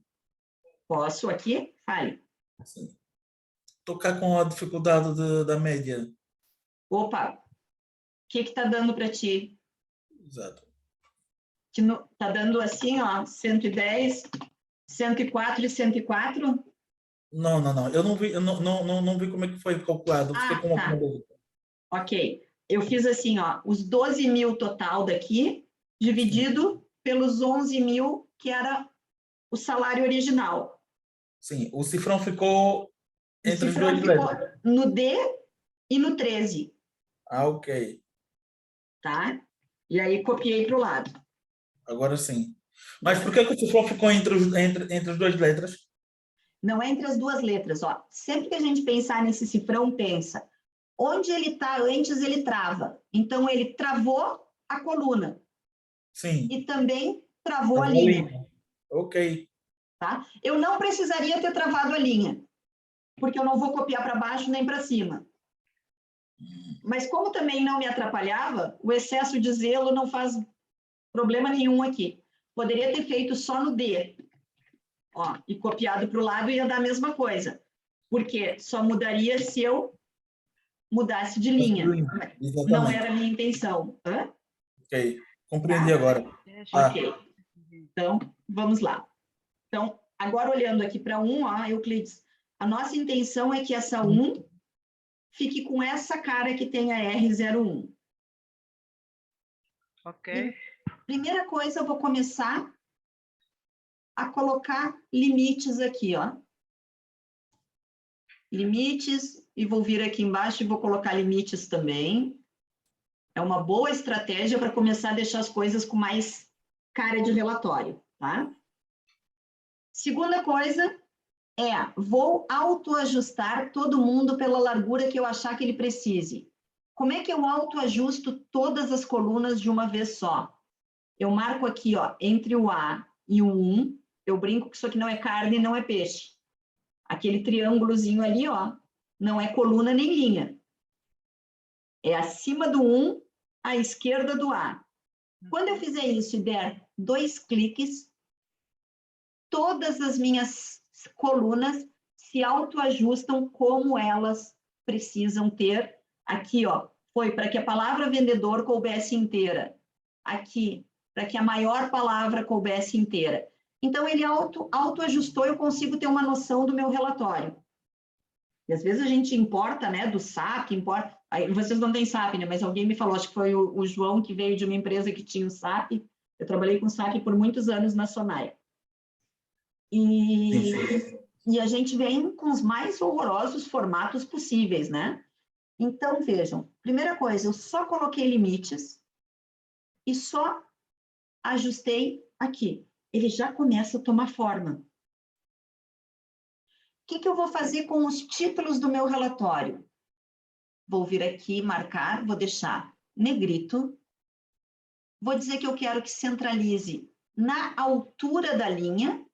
Posso aqui? Fale. Sim. Estou cá com a dificuldade da média. Opa, o que está dando para ti? Exato. Está dando assim, ó, 110, 104 e 104? Não. Eu não vi como é que foi calculado. Fiquei com uma Tá. dúvida. Ok. Eu fiz assim, ó, os 12 mil total daqui, dividido pelos 11 mil, que era o salário original. Sim, o cifrão ficou O entre os cifrão dois ficou letras. no D e no 13, Ok. tá? E aí copiei para o lado. Agora sim. Mas por que o cifrão ficou entre as duas letras? Não é entre as duas letras, ó. Sempre que a gente pensar nesse cifrão, pensa. Onde ele está antes, ele trava. Então, ele travou a coluna. Sim. E também travou A a linha. Ok. Tá? Eu não precisaria ter travado a linha, porque eu não vou copiar para baixo nem para cima. Mas como também não me atrapalhava, o excesso de zelo não faz problema nenhum aqui. Poderia ter feito só no D, ó, e copiado para o lado ia dar a mesma coisa, porque só mudaria se eu mudasse de linha. Exatamente. Não era a minha intenção. Ok. Compreendi agora. Ok. Então, vamos lá. Então, agora olhando aqui para 1, ó, Euclides, a nossa intenção é que essa 1 fique com essa cara que tem a R01. Ok. Primeira coisa, eu vou começar a colocar limites aqui, ó. Limites, e vou vir aqui embaixo e vou colocar limites também. É uma boa estratégia para começar a deixar as coisas com mais cara de relatório, tá? Segunda coisa vou autoajustar todo mundo pela largura que eu achar que ele precise. Como é que eu autoajusto todas as colunas de uma vez só? Eu marco aqui, ó, entre o A e o 1, eu brinco que isso aqui não é carne, não é peixe. Aquele triângulozinho ali, ó, não é coluna nem linha. É acima do 1, à esquerda do A. Quando eu fizer isso e der 2 cliques, todas as minhas colunas se autoajustam como elas precisam ter. Aqui, ó, foi para que a palavra vendedor coubesse inteira. Aqui, para que a maior palavra coubesse inteira. Então, ele autoajustou, eu consigo ter uma noção do meu relatório. E às vezes a gente importa, né, do SAP, importa... Aí, vocês não têm SAP, né, mas alguém me falou, acho que foi o João, que veio de uma empresa que tinha o SAP. Eu trabalhei com SAP por muitos anos na Sonai. E a gente vem com os mais horrorosos formatos possíveis, né? Então, vejam, primeira coisa, eu só coloquei limites e só ajustei aqui. Ele já começa a tomar forma. O que eu vou fazer com os títulos do meu relatório? Vou vir aqui, marcar, vou deixar negrito. Vou dizer que eu quero que centralize na altura da linha.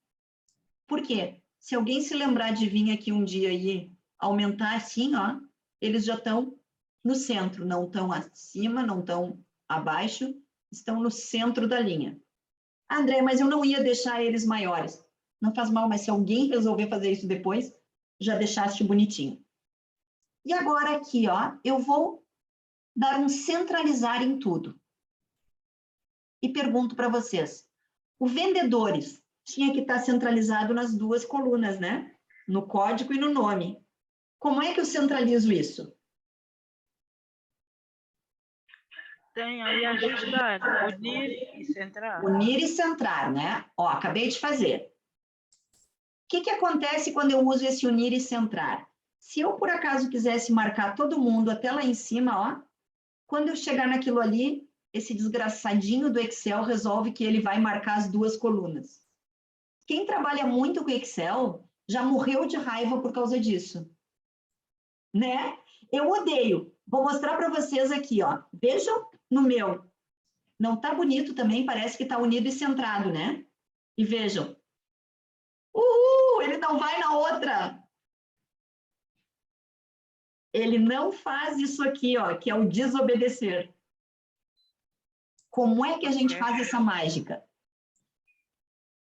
Por quê? Se alguém se lembrar de vir aqui um dia e aumentar assim, ó, eles já estão no centro, não estão acima, não estão abaixo, estão no centro da linha. André, mas eu não ia deixar eles maiores. Não faz mal, mas se alguém resolver fazer isso depois, já deixaste bonitinho. E agora aqui, ó, eu vou dar um centralizar em tudo. E pergunto para vocês, o vendedores tinha que estar centralizado nas duas colunas, né? No código e no nome. Como é que eu centralizo isso? Tem aí ajustar, unir e centrar. Unir e centrar, né? Ó, acabei de fazer. O que acontece quando eu uso esse unir e centrar? Se eu, por acaso, quisesse marcar todo mundo até lá em cima, ó, quando eu chegar naquilo ali, esse desgraçadinho do Excel resolve que ele vai marcar as duas colunas. Quem trabalha muito com Excel já morreu de raiva por causa disso. Né? Eu odeio. Vou mostrar para vocês aqui, ó. Vejam no meu. Não tá bonito também, parece que tá unido e centrado, né? E vejam. Ele não vai na outra. Ele não faz isso aqui, ó, que é o desobedecer. Como é que a gente faz essa mágica?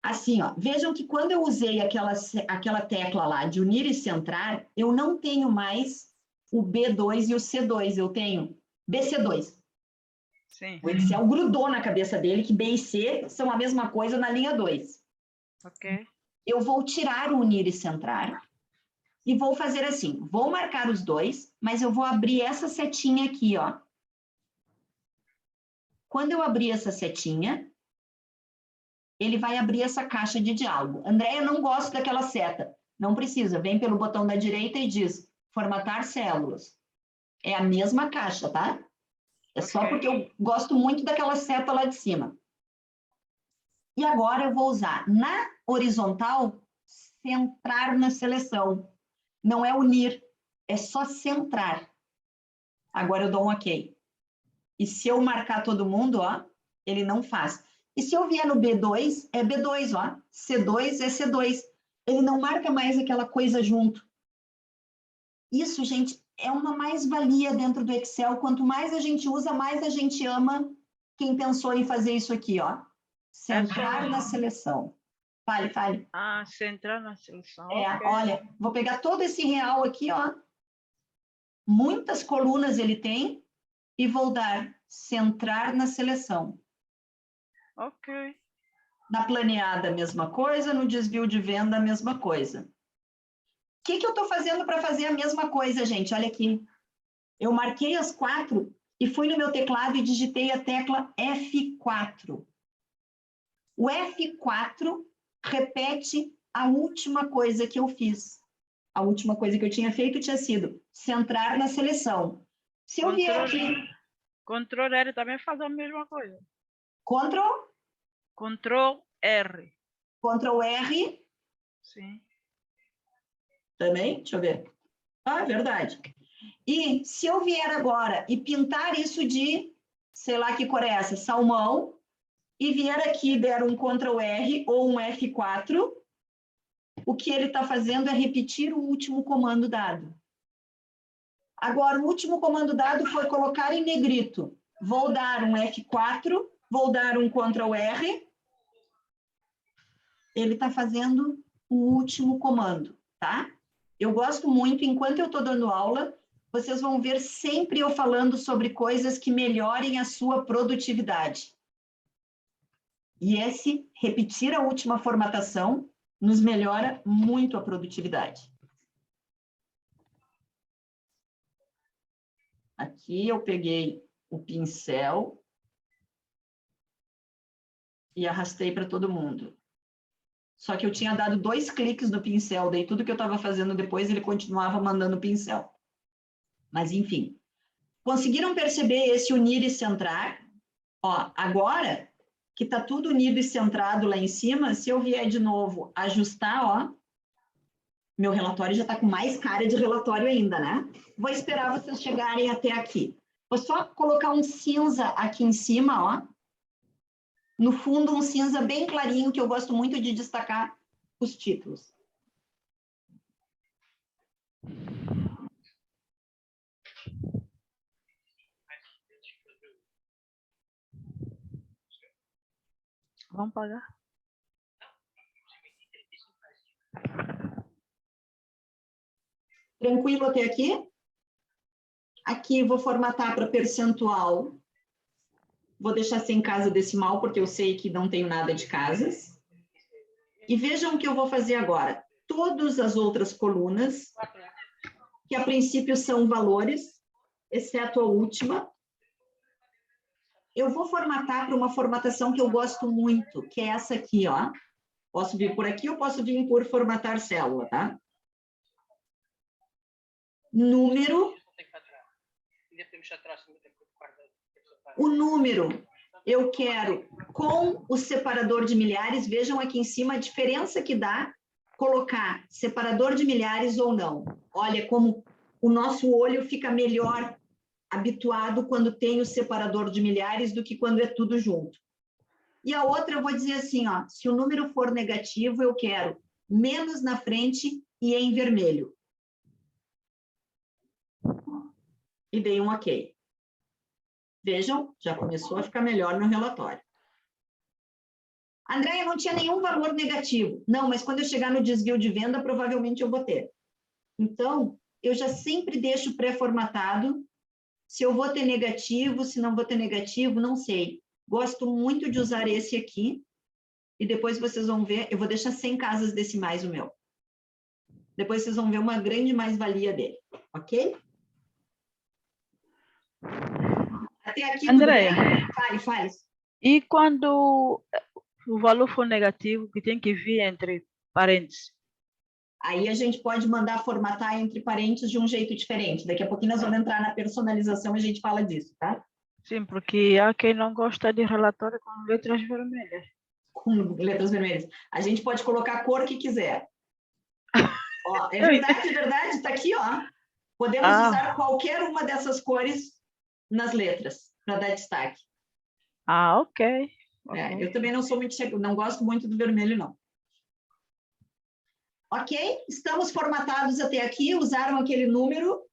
Assim, ó, vejam que quando eu usei aquela tecla lá de unir e centrar, eu não tenho mais o B2 e o C2, eu tenho BC2. Sim. O Excel grudou na cabeça dele que B e C são a mesma coisa na linha 2. Ok. Eu vou tirar o unir e centrar e vou fazer assim, vou marcar os dois, mas eu vou abrir essa setinha aqui, ó. Quando eu abrir essa setinha, ele vai abrir essa caixa de diálogo. Andréia, não gosto daquela seta. Não precisa, vem pelo botão da direita e diz formatar células. É a mesma caixa, tá? É só porque eu gosto muito daquela seta lá de cima. E agora eu vou usar na horizontal, centrar na seleção. Não é unir, é só centrar. Agora eu dou um OK. E se eu marcar todo mundo, ó, ele não faz. E se eu vier no B2, é B2, ó. C2 é C2. Ele não marca mais aquela coisa junto. Isso, gente, é uma mais-valia dentro do Excel. Quanto mais a gente usa, mais a gente ama quem pensou em fazer isso aqui, ó. Centrar na seleção. Fale. Ah, centrar na seleção. É, Okay. olha, vou pegar todo esse real aqui, ó. Muitas colunas ele tem e vou dar centrar na seleção. Ok. Na planeada, a mesma coisa. No desvio de venda, a mesma coisa. O que eu estou fazendo para fazer a mesma coisa, gente? Olha aqui. Eu marquei as 4 e fui no meu teclado e digitei a tecla F4. O F4 repete a última coisa que eu fiz. A última coisa que eu tinha feito tinha sido centrar na seleção. Se eu vier aqui... Ctrl R também faz a mesma coisa. Ctrl R. Ctrl R. Sim. Também, deixa eu ver. Ah, é verdade. E se eu vier agora e pintar isso de, sei lá que cor é essa, salmão, e vier aqui e der um Ctrl R ou um F4, o que ele está fazendo é repetir o último comando dado. Agora, o último comando dado foi colocar em negrito. Vou dar um F4, vou dar um Ctrl R. Ele está fazendo o último comando, tá? Eu gosto muito, enquanto eu estou dando aula, vocês vão ver sempre eu falando sobre coisas que melhorem a sua produtividade. E esse, repetir a última formatação, nos melhora muito a produtividade. Aqui eu peguei o pincel e arrastei para todo mundo. Só que eu tinha dado 2 cliques no pincel, daí tudo que eu estava fazendo depois, ele continuava mandando o pincel. Mas, enfim. Conseguiram perceber esse unir e centrar? Ó, agora que está tudo unido e centrado lá em cima, se eu vier de novo ajustar, ó, meu relatório já está com mais cara de relatório ainda, né? Vou esperar vocês chegarem até aqui. Vou só colocar um cinza aqui em cima, ó. No fundo, um cinza bem clarinho, que eu gosto muito de destacar os títulos. Vamos pagar? Tranquilo até aqui? Aqui vou formatar para percentual. Vou deixar sem casa decimal, porque eu sei que não tenho nada de casas. E vejam o que eu vou fazer agora. Todas as outras colunas, que a princípio são valores, exceto a última, eu vou formatar para uma formatação que eu gosto muito, que é essa aqui, ó. Posso vir por aqui ou posso vir por formatar célula, tá? Número. O número, eu quero com o separador de milhares. Vejam aqui em cima a diferença que dá colocar separador de milhares ou não. Olha como o nosso olho fica melhor habituado quando tem o separador de milhares do que quando é tudo junto. E a outra eu vou dizer assim, ó, se o número for negativo, eu quero menos na frente e em vermelho. E dei um OK. Vejam, já começou a ficar melhor no relatório. Andréia, não tinha nenhum valor negativo. Não, mas quando eu chegar no desvio de venda, provavelmente eu vou ter. Então, eu já sempre deixo pré-formatado se eu vou ter negativo, se não vou ter negativo, não sei. Gosto muito de usar esse aqui. E depois vocês vão ver, eu vou deixar 100 casas decimais o meu. Depois vocês vão ver uma grande mais-valia dele, ok? Até aqui, Andréia, tudo bem? Fale. e quando o valor for negativo, que tem que vir entre parênteses? Aí a gente pode mandar formatar entre parênteses de um jeito diferente. Daqui a pouquinho nós vamos entrar na personalização e a gente fala disso, tá? Sim, porque há quem não gosta de relatório com letras vermelhas. Com letras vermelhas. A gente pode colocar a cor que quiser. Ó, é verdade, está aqui, ó. Podemos usar qualquer uma dessas cores nas letras, para dar destaque. Ok. Eu também não sou muito não gosto muito do vermelho, não. Ok? Estamos formatados até aqui, usaram aquele número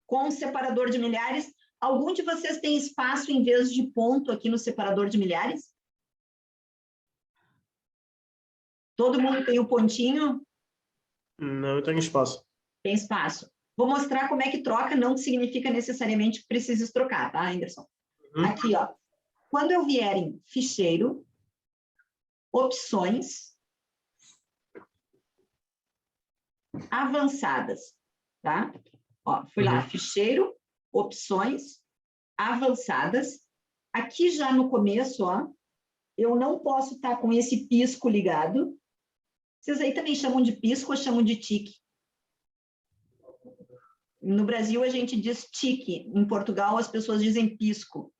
com separador de milhares. Algum de vocês tem espaço em vez de ponto aqui no separador de milhares? Todo mundo tem o pontinho? Não, eu tenho espaço. Tem espaço. Vou mostrar como é que troca, não significa necessariamente que precises trocar, tá, Anderson? Aqui, ó. Quando eu vier em ficheiro, opções, avançadas, tá? Ó, fui lá, ficheiro, opções, avançadas. Aqui já no começo, ó, eu não posso estar com esse pisco ligado. Vocês aí também chamam de pisco ou chamam de tique? No Brasil, a gente diz tique. Em Portugal, as pessoas dizem pisco.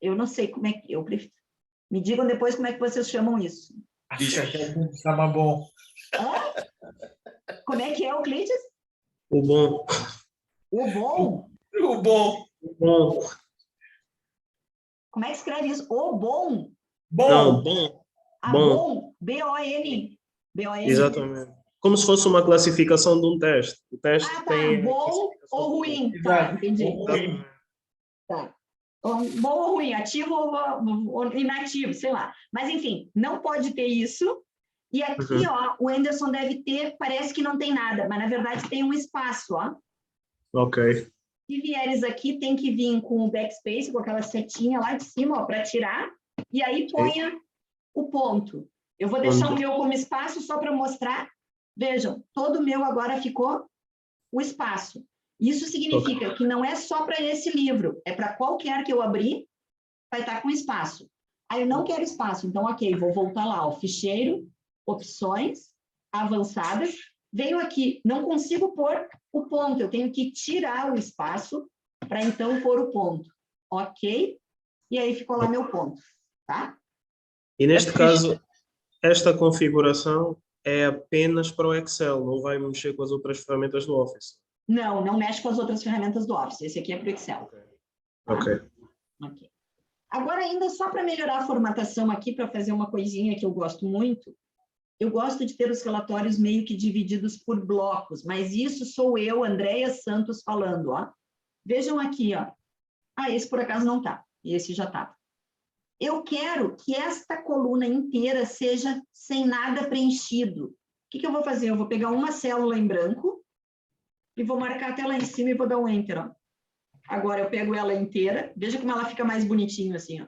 Eu não sei como é que... Me digam depois como é que vocês chamam isso. Deixa que a gente chama bom. Como é que é, Euclides? O bom. O bom? O bom. O bom. Como é que escreve isso? O bom? Bom. Não, bom. Bom. B-O-N. B-O-N. Exatamente. Como se fosse uma classificação de um teste. O teste tem... Bom ou ruim? Tá, entendi. Tá. Bom ou ruim, ativo ou inativo, sei lá. Mas, enfim, não pode ter isso. E aqui, ó, o Anderson deve ter, parece que não tem nada, mas, na verdade, tem um espaço, ó. Ok. Se vieres aqui, tem que vir com o backspace, com aquela setinha lá de cima, ó, para tirar. E aí, ponha o ponto. Eu vou deixar o meu como espaço só para mostrar. Vejam, todo o meu agora ficou o espaço. Isso significa que não é só para esse livro, é para qualquer que eu abrir, vai estar com espaço. Aí eu não quero espaço, então, ok, vou voltar lá, ó, ficheiro, opções, avançadas, veio aqui, não consigo pôr o ponto, eu tenho que tirar o espaço para então pôr o ponto. Ok? E aí ficou lá meu ponto, tá? E neste caso, esta configuração é apenas para o Excel, não vai mexer com as outras ferramentas do Office. Não, não mexe com as outras ferramentas do Office. Esse aqui é para o Excel. Ok. Agora, ainda só para melhorar a formatação aqui, para fazer uma coisinha que eu gosto muito, eu gosto de ter os relatórios meio que divididos por blocos, mas isso sou eu, Andréia Santos, falando, ó. Vejam aqui, ó. Esse por acaso não tá, e esse já tá. Eu quero que esta coluna inteira seja sem nada preenchido. O que eu vou fazer? Eu vou pegar uma célula em branco e vou marcar até lá em cima e vou dar um Enter, ó. Agora eu pego ela inteira, veja como ela fica mais bonitinho assim, ó.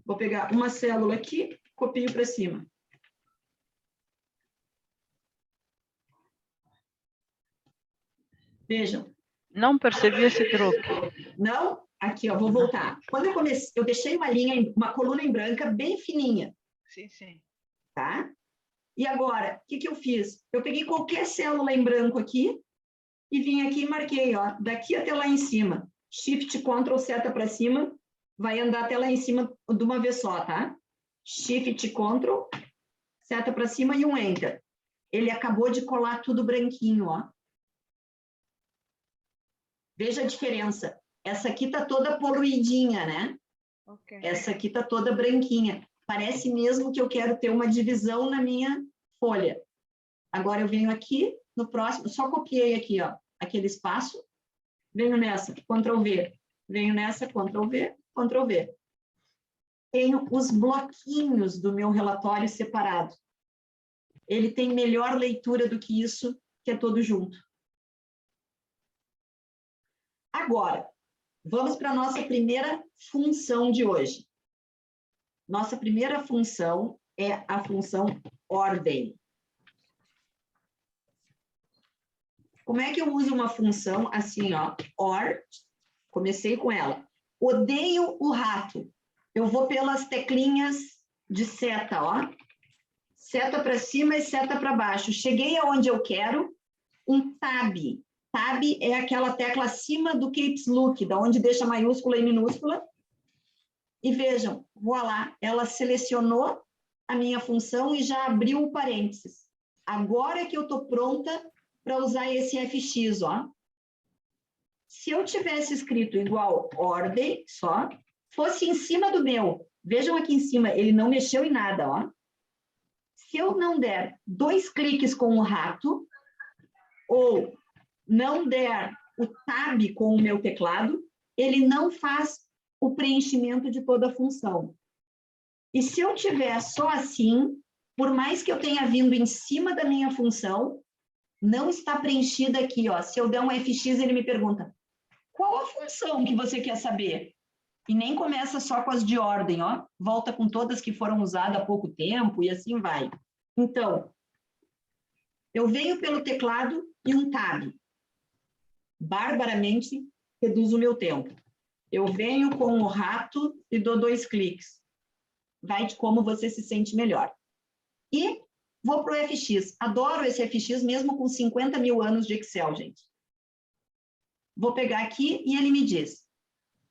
Vou pegar uma célula aqui, copio para cima. Vejam. Não percebi esse truque. Não? Aqui, ó, vou voltar. Quando eu comecei, eu deixei uma linha, uma coluna em branca bem fininha. Sim, sim. Tá? E agora, o que eu fiz? Eu peguei qualquer célula em branco aqui e vim aqui e marquei, ó, daqui até lá em cima. Shift, Ctrl, seta para cima, vai andar até lá em cima de uma vez só, tá? Shift, Ctrl, seta para cima e um Enter. Ele acabou de colar tudo branquinho, ó. Veja a diferença. Essa aqui tá toda poluidinha, né? Ok. Essa aqui tá toda branquinha. Parece mesmo que eu quero ter uma divisão na minha folha. Agora eu venho aqui, no próximo, só copiei aqui, ó, aquele espaço, venho nessa, Ctrl V, venho nessa, Ctrl V, Ctrl V. Tenho os bloquinhos do meu relatório separado. Ele tem melhor leitura do que isso, que é todo junto. Agora, vamos para a nossa primeira função de hoje. Nossa primeira função é a função ordem. Como é que eu uso uma função assim, ó? Or, comecei com ela. Odeio o rato. Eu vou pelas teclinhas de seta, ó. Seta para cima e seta para baixo. Cheguei aonde eu quero, um tab. Tab é aquela tecla acima do caps look, da onde deixa maiúscula e minúscula. E vejam, voilá, ela selecionou a minha função e já abriu o parênteses. Agora que eu estou pronta para usar esse FX, ó. Se eu tivesse escrito igual ordem, só, fosse em cima do meu, vejam aqui em cima, ele não mexeu em nada, ó. Se eu não der 2 cliques com o rato, ou não der o tab com o meu teclado, ele não faz o preenchimento de toda a função. E se eu tiver só assim, por mais que eu tenha vindo em cima da minha função, não está preenchida aqui, ó. Se eu der um FX, ele me pergunta, qual a função que você quer saber? E nem começa só com as de ordem, ó. Volta com todas que foram usadas há pouco tempo e assim vai. Então, eu venho pelo teclado e um tab. Barbaramente, reduz o meu tempo. Eu venho com o rato e dou 2 cliques. Vai de como você se sente melhor. E vou para o FX. Adoro esse FX mesmo com 50 mil anos de Excel, gente. Vou pegar aqui e ele me diz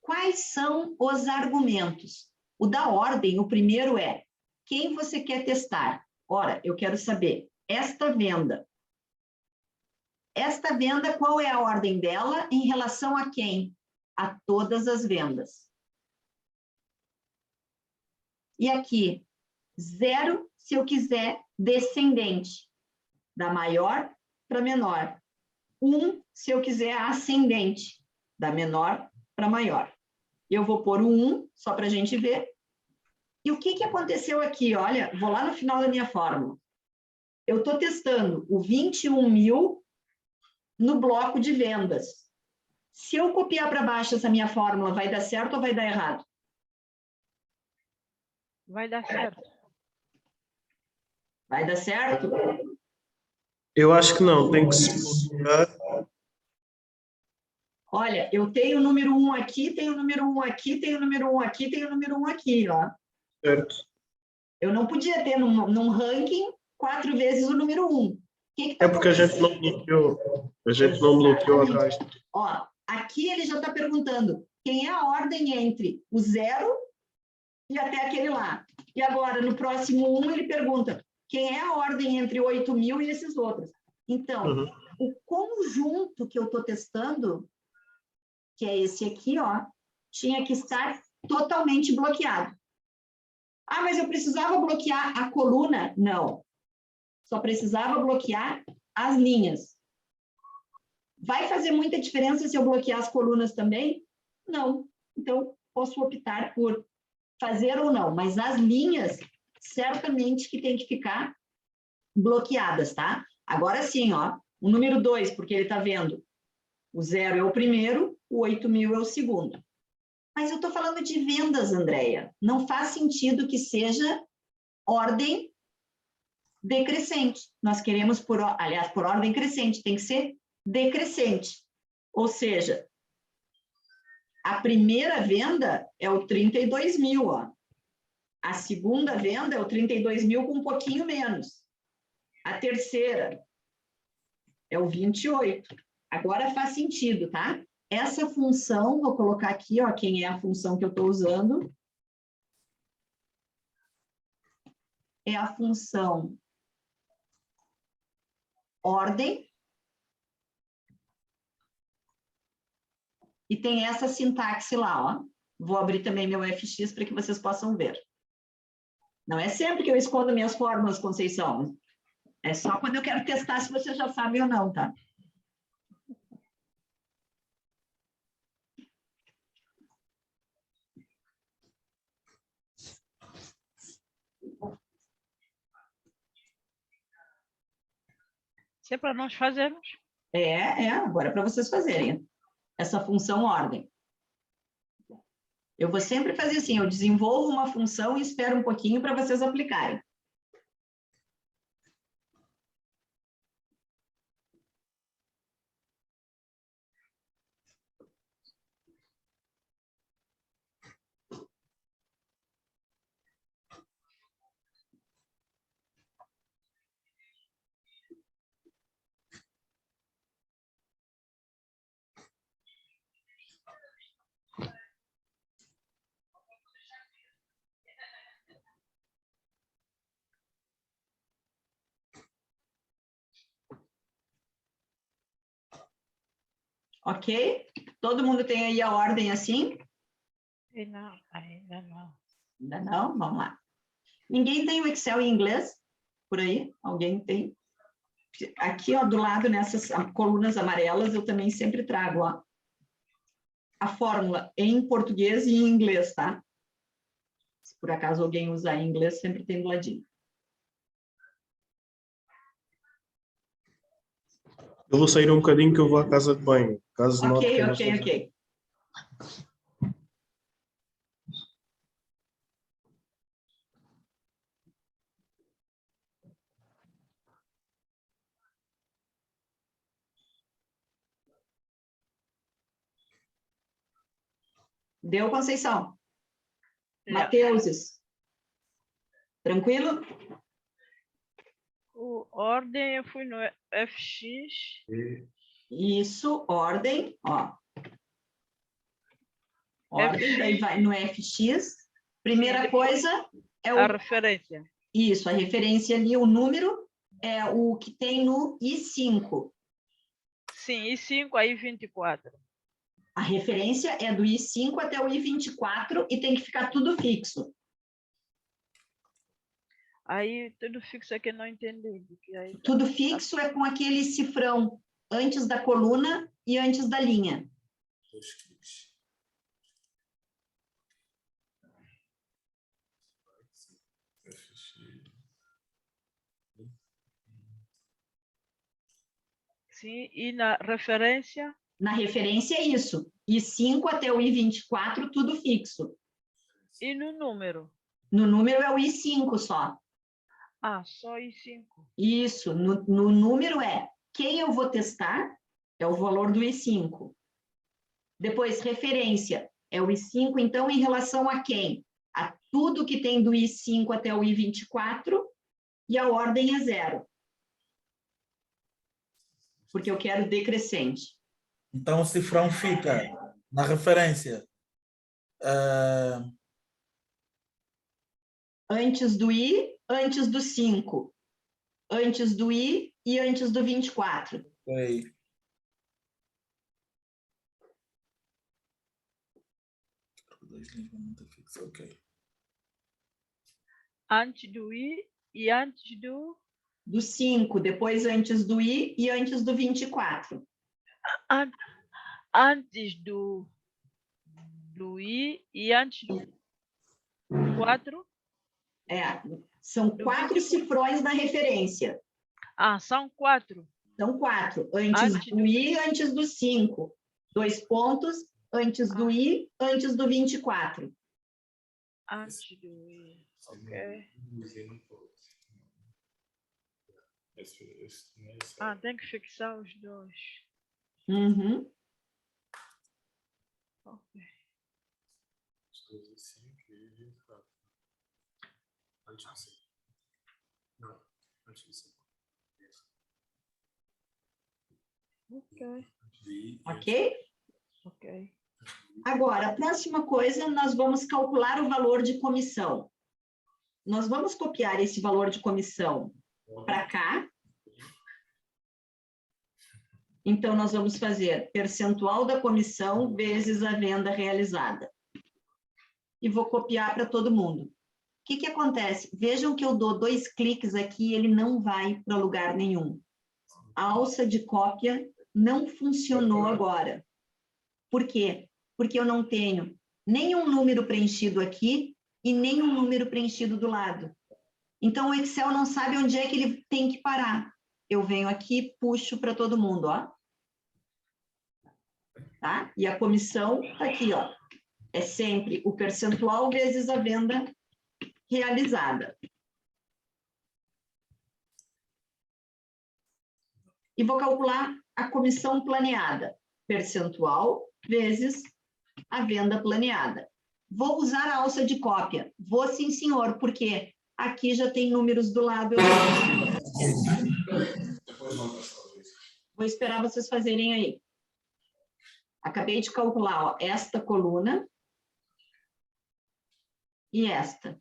quais são os argumentos. O da ordem, o primeiro é quem você quer testar. Ora, eu quero saber esta venda. Esta venda, qual é a ordem dela em relação a quem? A todas as vendas. E aqui, 0 se eu quiser descendente, da maior para menor. 1 se eu quiser ascendente, da menor para maior. Eu vou pôr o 1, só para a gente ver. E o que aconteceu aqui? Olha, vou lá no final da minha fórmula. Eu estou testando o 21.000 no bloco de vendas. Se eu copiar para baixo essa minha fórmula, vai dar certo ou vai dar errado? Vai dar certo. Vai dar certo? Eu acho que não, tem que se copiar. Olha, eu tenho o número 1 aqui, tenho o número 1 aqui, tenho o número 1 aqui, tenho o número 1 aqui, ó. Certo. Eu não podia ter num ranking 4 vezes o número 1. Que tá É porque a gente não bloqueou. A gente não bloqueou a caixa. Ó, aqui ele já está perguntando quem é a ordem entre o 0 e até aquele lá. E agora, no próximo 1, ele pergunta quem é a ordem entre 8.000 e esses outros. Então, o conjunto que eu estou testando, que é esse aqui, ó, tinha que estar totalmente bloqueado. Ah, mas eu precisava bloquear a coluna? Não. Só precisava bloquear as linhas. Vai fazer muita diferença se eu bloquear as colunas também? Não. Então, posso optar por fazer ou não, mas as linhas, certamente que tem que ficar bloqueadas, tá? Agora sim, ó, o número 2, porque ele está vendo, o 0 é o primeiro, o 8.000 é o segundo. Mas eu estou falando de vendas, Andréia. Não faz sentido que seja ordem decrescente. Nós queremos, por ordem crescente, tem que ser decrescente. Ou seja, a primeira venda é o 32.000, ó. A segunda venda é o 32.000 com um pouquinho menos. A terceira é o 28. Agora faz sentido, tá? Essa função, vou colocar aqui, ó, quem é a função que eu estou usando. É a função ordem. E tem essa sintaxe lá, ó. Vou abrir também meu FX para que vocês possam ver. Não é sempre que eu escondo minhas fórmulas, Conceição. É só quando eu quero testar se você já sabe ou não, tá? Isso é para nós fazermos. Agora é para vocês fazerem essa função ordem. Eu vou sempre fazer assim, eu desenvolvo uma função e espero um pouquinho para vocês aplicarem. Ok? Todo mundo tem aí a ordem assim? Não, ainda não. Ainda não? Vamos lá. Ninguém tem o Excel em inglês? Por aí? Alguém tem? Aqui, ó, do lado, nessas colunas amarelas, eu também sempre trago, ó, a fórmula em português e em inglês, tá? Se por acaso alguém usar em inglês, sempre tem do ladinho. Eu vou sair um bocadinho que eu vou à casa de banho. Caso note que eu não esteja- Ok. Deu, Conceição? Mateuses? Tranquilo? O ordem, eu fui no FX. Isso, ordem, ó. Ordem, daí vai no FX. Primeira coisa é A referência. Isso, a referência ali, o número é o que tem no I5. Sim, I5, aí 24. A referência é do I5 até o I24 e tem que ficar tudo fixo. Aí tudo fixo aqui não entendi. Aí Tudo fixo é com aquele cifrão antes da coluna e antes da linha. 2 cliques. Sim, e na referência? Na referência é isso. I5 até o I24, tudo fixo. E no número? No número é o I5 só. Ah, só I5. Isso, no número é quem eu vou testar, é o valor do I5. Depois, referência, é o I5, então, em relação a quem? A tudo que tem do I5 até o I24 e a ordem é 0. Porque eu quero decrescente. Então, o cifrão fica na referência. Antes do I, antes do 5. Antes do I e antes do 24. Ok. Ok. Antes do I e antes do... Do 5, depois antes do I e antes do 24. Antes do I e antes do 4? São 4 cifrões na referência. Ah, são 4. São 4. Antes do I, antes do 5. 2 pontos, antes do I, antes do 24. Antes do I, ok. Tem que fixar os dois. Uhum. Ok. Ok. Ok? Ok. Agora, a próxima coisa, nós vamos calcular o valor de comissão. Nós vamos copiar esse valor de comissão para cá. Então, nós vamos fazer percentual da comissão vezes a venda realizada. E vou copiar para todo mundo. O que que acontece? Vejam que eu dou 2 cliques aqui e ele não vai para lugar nenhum. A alça de cópia não funcionou agora. Por quê? Porque eu não tenho nenhum número preenchido aqui e nenhum número preenchido do lado. Então, o Excel não sabe onde é que ele tem que parar. Eu venho aqui, puxo para todo mundo, ó. Tá? E a comissão está aqui, ó. É sempre o percentual vezes a venda realizada. E vou calcular a comissão planeada. Percentual vezes a venda planeada. Vou usar a alça de cópia. Vou sim, senhor, porque aqui já tem números do lado. Vou esperar vocês fazerem aí. Acabei de calcular, ó, esta coluna e esta.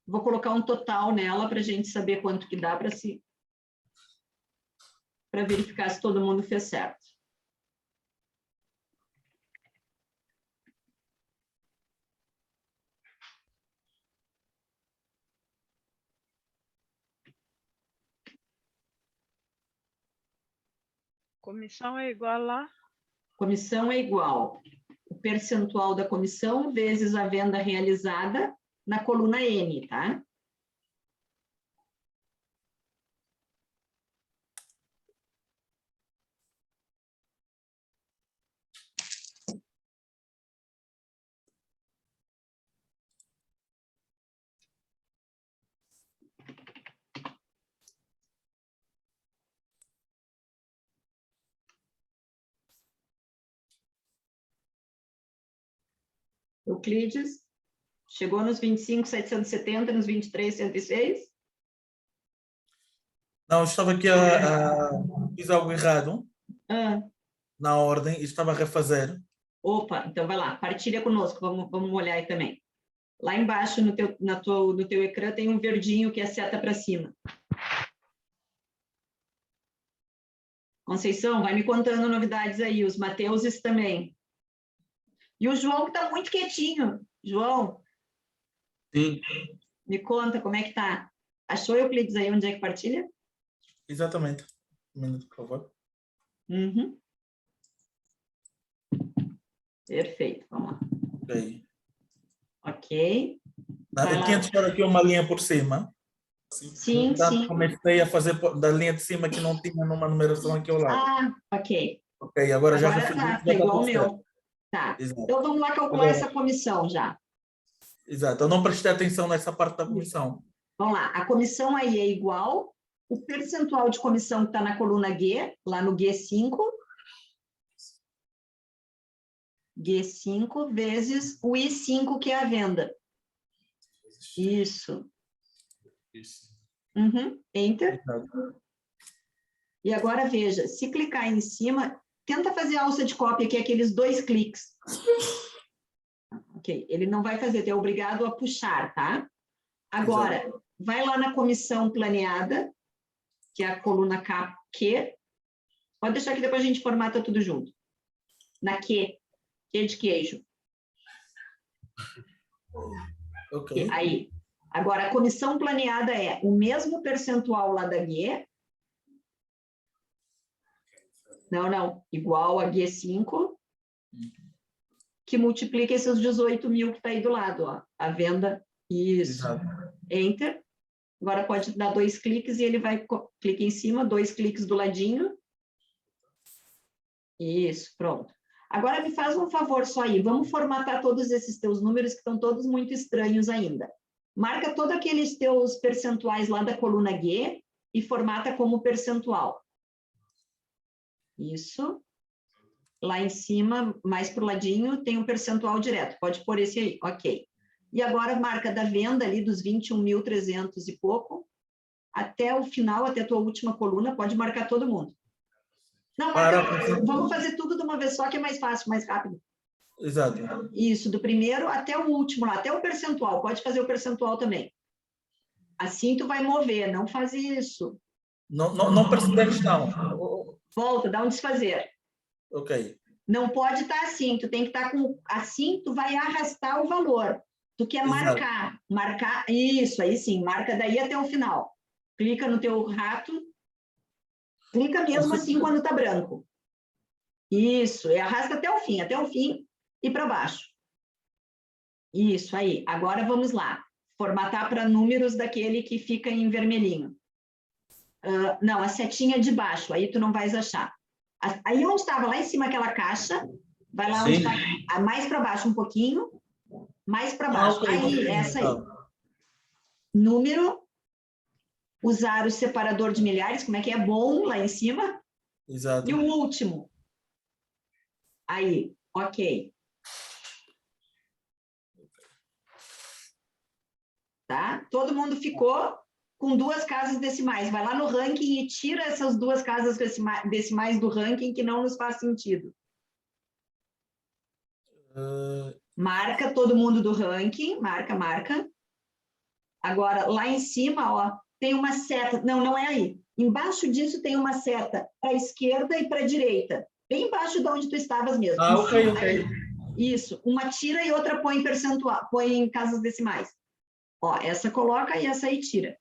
Vou colocar um total nela para a gente saber quanto que dá para verificar se todo mundo fez certo. Comissão é igual a... Comissão é igual o percentual da comissão vezes a venda realizada na coluna N, tá? Euclides, chegou nos 25.770, nos 23.106? Não, eu estava aqui fiz algo errado na ordem e estava a refazer. Opa, então vai lá, partilha conosco, vamos olhar aí também. Lá embaixo no teu ecrã tem um verdinho que é seta para cima. Conceição, vai me contando novidades aí, os Mateuses também. E o João que está muito quietinho. João, Sim. me conta como é que tá. Achou, Euclides, aí onde é que partilha? Exatamente. Um minuto, por favor. Uhum. Perfeito, vamos lá. Ok. Ok. Eu tinha deixado aqui uma linha por cima. Sim, Portanto, sim. comecei a fazer da linha de cima que não tinha numa numeração aqui ao lado. Ah, ok. Ok, agora já Agora refiz. tá, Já tá igual o tudo certo. meu. Tá. Exato. Então vamos lá calcular essa comissão já. Exato, eu não prestei atenção nessa parte da comissão. Vamos lá, a comissão aí é igual o percentual de comissão que está na coluna G, lá no G5. G5 vezes o I5, que é a venda. Isso. Uhum. Enter. Exato. E agora veja, se clicar em cima, tenta fazer a alça de cópia, que é aqueles 2 cliques. Ok, ele não vai fazer, tu é obrigado a puxar, tá? Agora, vai lá na comissão planeada, que é a coluna Q. Pode deixar que depois a gente formata tudo junto. Na Q de queijo. Ok. Aí. Agora, a comissão planeada é o mesmo percentual lá da G. Não. Igual a G5. Que multiplica esses 18 mil que está aí do lado, ó. A venda. Isso. Exato. Enter. Agora pode dar 2 cliques e ele vai... Clica em cima, 2 cliques do ladinho. Isso, pronto. Agora me faz um favor só aí. Vamos formatar todos esses teus números que estão todos muito estranhos ainda. Marca todos aqueles teus percentuais lá da coluna G e formata como percentual. Isso. Lá em cima, mais para o ladinho, tem um percentual direto. Pode pôr esse aí. Ok. E agora marca da venda ali dos 21.300 e pouco, até o final, até a tua última coluna, pode marcar todo mundo. Não, vamos fazer tudo de uma vez só, que é mais fácil, mais rápido. Exato. Isso, do primeiro até o último, lá, até o percentual. Pode fazer o percentual também. Assim tu vai mover, não faz isso. Não percebi a questão. Volta, dá um desfazer. Ok. Não pode estar assim, tu tem que estar com... Assim, tu vai arrastar o valor. Tu quer marcar. Marcar, isso, aí sim, marca daí até o final. Clica no teu rato. Clica mesmo assim quando está branco. Isso, e arrasta até o fim e para baixo. Isso aí. Agora vamos lá. Formatar para números daquele que fica em vermelhinho. Não, a setinha de baixo, aí tu não vais achar. Aí onde estava, lá em cima aquela caixa, vai lá onde está, mais para baixo um pouquinho, mais para baixo. Okay, aí, essa aí. Número, usar o separador de milhares, como é que é bom lá em cima. Exato. E o último. Aí, ok. Tá? Todo mundo ficou com 2 casas decimais. Vai lá no ranking e tira essas 2 casas decimais do ranking que não nos faz sentido. Marca todo mundo do ranking. Marca. Agora, lá em cima, ó, tem uma seta. Não, não é aí. Embaixo disso tem uma seta para a esquerda e para a direita. Bem embaixo de onde tu estavas mesmo. Ok. Aí. Isso. Uma tira e outra põe em percentual, põe em casas decimais. Ó, essa coloca e essa aí tira.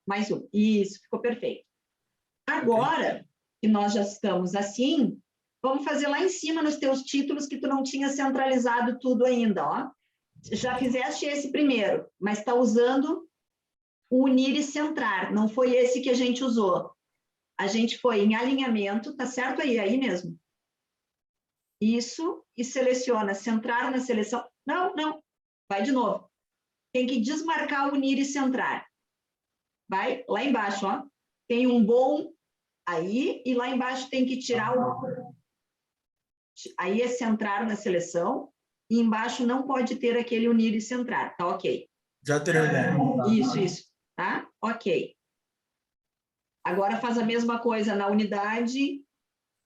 Mais um. Isso, ficou perfeito. Agora que nós já estamos assim, vamos fazer lá em cima nos teus títulos que tu não tinha centralizado tudo ainda, ó. Já fizeste esse primeiro, mas está usando o unir e centrar. Não foi esse que a gente usou. A gente foi em alinhamento, tá certo aí mesmo. Isso, e seleciona, centrar na seleção. Não, vai de novo. Tem que desmarcar o unir e centrar. Vai lá embaixo, ó. Tem um bom aí, e lá embaixo tem que tirar o... Aí é centrar na seleção, e embaixo não pode ter aquele unir e centrar, tá ok. Já terei bom. Isso, tá? Ok. Agora faz a mesma coisa na unidade,